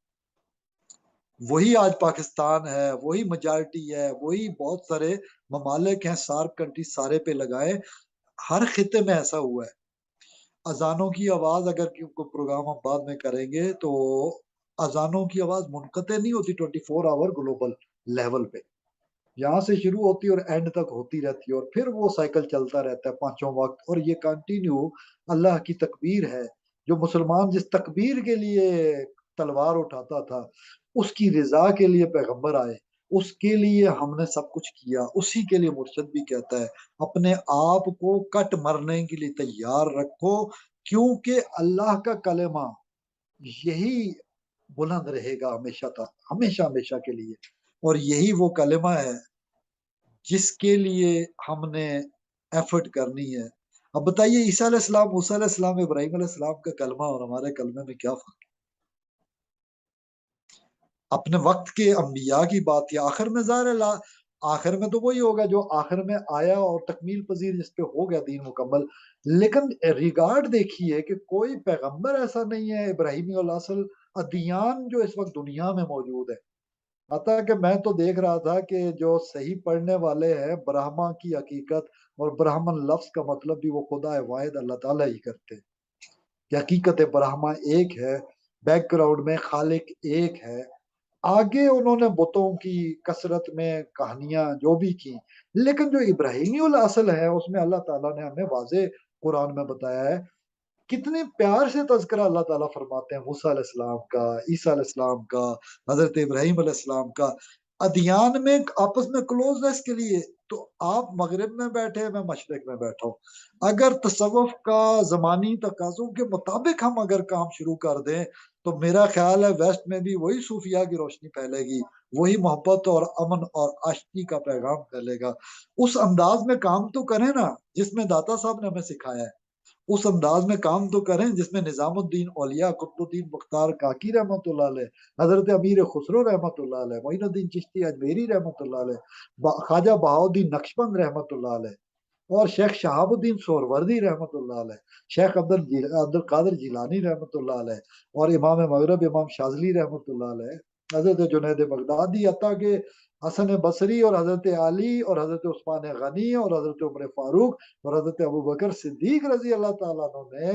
وہی آج پاکستان ہے، وہی میجارٹی ہے، وہی بہت سارے ممالک ہیں، سارک کنٹری سارے پہ لگائے، ہر خطے میں ایسا ہوا ہے. اذانوں کی آواز، اگر کوئی پروگرام ہم بعد میں کریں گے تو اذانوں کی آواز منقطع نہیں ہوتی 24 آور گلوبل لیول پہ، یہاں سے شروع ہوتی اور اینڈ تک ہوتی رہتی ہے، اور پھر وہ سائیکل چلتا رہتا ہے 5 وقت، اور یہ کنٹینیو اللہ کی تکبیر ہے. جو مسلمان جس تکبیر کے لیے تلوار اٹھاتا تھا، اس کی رضا کے لیے پیغمبر آئے، اس کے لیے ہم نے سب کچھ کیا. اسی کے لیے مرشد بھی کہتا ہے اپنے آپ کو کٹ مرنے کے لیے تیار رکھو، کیونکہ اللہ کا کلمہ یہی بلند رہے گا ہمیشہ تک، ہمیشہ ہمیشہ کے لیے. اور یہی وہ کلمہ ہے جس کے لیے ہم نے ایفرٹ کرنی ہے. اب بتائیے، عیسیٰ علیہ السلام، موسیٰ علیہ السلام، ابراہیم علیہ السلام کا کلمہ اور ہمارے کلمے میں کیا فرق ہے؟ اپنے وقت کے انبیاء کی بات کی، آخر میں ظاہر ہے آخر میں تو وہی ہوگا جو آخر میں آیا اور تکمیل پذیر جس پہ ہو گیا دین مکمل. لیکن ریگارڈ دیکھیے کہ کوئی پیغمبر ایسا نہیں ہے ابراہیمی الاصل ادیان جو اس وقت دنیا میں موجود ہے. حتیٰ کہ میں تو دیکھ رہا تھا کہ جو صحیح پڑھنے والے ہیں برہما کی حقیقت اور برہمن لفظ کا مطلب بھی وہ خدا واحد اللہ تعالیٰ ہی کرتے ہیں. کہ حقیقت برہما ایک ہے، بیک گراؤنڈ میں خالق ایک ہے. آگے انہوں نے بتوں کی کثرت میں کہانیاں جو بھی کی، لیکن جو ابراہیمی الاصل ہے اس میں اللہ تعالیٰ نے ہمیں واضح قرآن میں بتایا ہے. کتنے پیار سے تذکرہ اللہ تعالیٰ فرماتے ہیں موسیٰ علیہ السلام کا، عیسیٰ علیہ السلام کا، حضرت ابراہیم علیہ السلام کا. ادیان میں آپس میں کلوزنس کے لیے تو آپ مغرب میں بیٹھے، میں مشرق میں بیٹھا ہوں. اگر تصوف کا زمانی تقاضوں کے مطابق ہم اگر کام شروع کر دیں تو میرا خیال ہے ویسٹ میں بھی وہی صوفیہ کی روشنی پھیلے گی، وہی محبت اور امن اور عاشقی کا پیغام پھیلے گا۔ اس انداز میں کام تو کریں نا جس میں داتا صاحب نے ہمیں سکھایا ہے، اس انداز میں کام تو کریں جس میں نظام الدین اولیاء، قطب الدین مختار کاکی رحمۃ اللہ علیہ، حضرت امیر خسرو رحمۃ اللہ علیہ، معین الدین چشتی اجمیری رحمۃ اللہ علیہ، خواجہ بہاؤدین نقشبند رحمۃ اللہ علیہ، اور شیخ شہاب الدین سہروردی رحمۃ اللہ علیہ، شیخ عبد القادر جیلانی رحمۃ اللہ علیہ، اور امام مغرب امام شاذلی رحمۃ اللہ علیہ، حضرت جنید بغدادی، حتیٰ کہ حسن بصری اور حضرت علی اور حضرت عثمان غنی اور حضرت عمر فاروق اور حضرت ابوبکر صدیق رضی اللہ تعالیٰ عنہ نے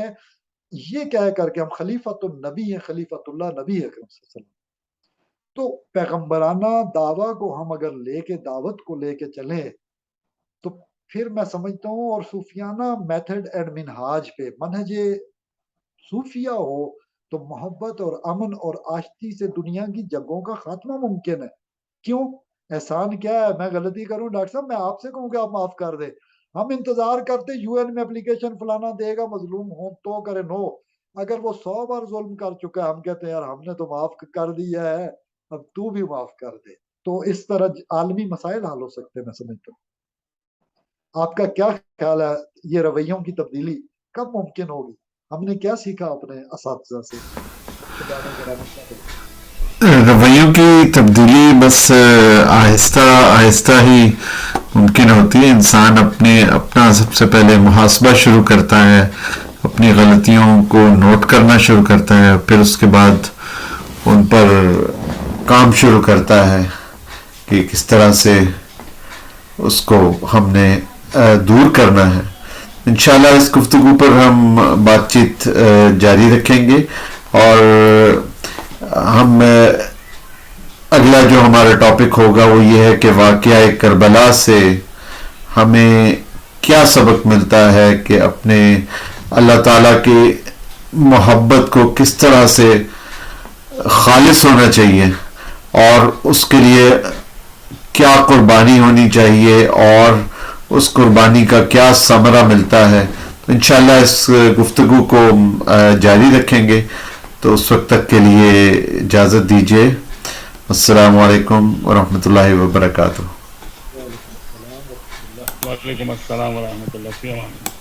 یہ کہہ کر کے ہم خلیفۃ النبی ہیں، خلیفۃ اللہ نبی اکرم صلی اللہ علیہ وسلم، تو پیغمبرانہ دعویٰ کو ہم اگر لے کے دعوت کو لے کے چلیں تو پھر میں سمجھتا ہوں، اور صوفیانہ میتھڈ اینڈ منہاج پہ منہج صوفیہ ہو تو محبت اور امن اور آشتی سے دنیا کی جنگوں کا خاتمہ ممکن ہے۔ کیوں؟ احسان کیا ہے؟ میں غلطی کروں ڈاکٹر صاحب، میں آپ سے کہوں کہ آپ معاف کر دیں، ہم انتظار کرتے یو این میں اپلیکیشن فلانا دے گا، مظلوم ہوں تو کرے، نو، اگر وہ 100 بار ظلم کر چکا ہے ہم کہتے ہیں یار ہم نے تو معاف کر دیا ہے، اب تو بھی معاف کر دے، تو اس طرح عالمی مسائل حل ہو سکتے ہیں۔ میں سمجھتا ہوں، آپ کا کیا خیال ہے یہ رویوں کی تبدیلی کب ممکن ہوگی؟ ہم نے کیا سیکھا اپنے اساتذہ سے؟ خدا نے ذرا رویوں کی تبدیلی بس آہستہ آہستہ ہی ممکن ہوتی ہے۔ انسان اپنا سب سے پہلے محاسبہ شروع کرتا ہے، اپنی غلطیوں کو نوٹ کرنا شروع کرتا ہے، پھر اس کے بعد ان پر کام شروع کرتا ہے کہ کس طرح سے اس کو ہم نے دور کرنا ہے۔ انشاءاللہ اس گفتگو پر ہم بات چیت جاری رکھیں گے، اور ہم اگلا جو ہمارا ٹاپک ہوگا وہ یہ ہے کہ واقعہ کربلا سے ہمیں کیا سبق ملتا ہے کہ اپنے اللہ تعالیٰ کی محبت کو کس طرح سے خالص ہونا چاہیے، اور اس کے لیے کیا قربانی ہونی چاہیے، اور اس قربانی کا کیا ثمرہ ملتا ہے۔ تو انشاءاللہ اس گفتگو کو جاری رکھیں گے، تو اس وقت تک کے لیے اجازت دیجیے۔ السلام علیکم ورحمۃ اللہ وبرکاتہ۔ وعلیکم السلام ورحمۃ اللہ۔ وعلیکم السلام ورحمۃ اللہ۔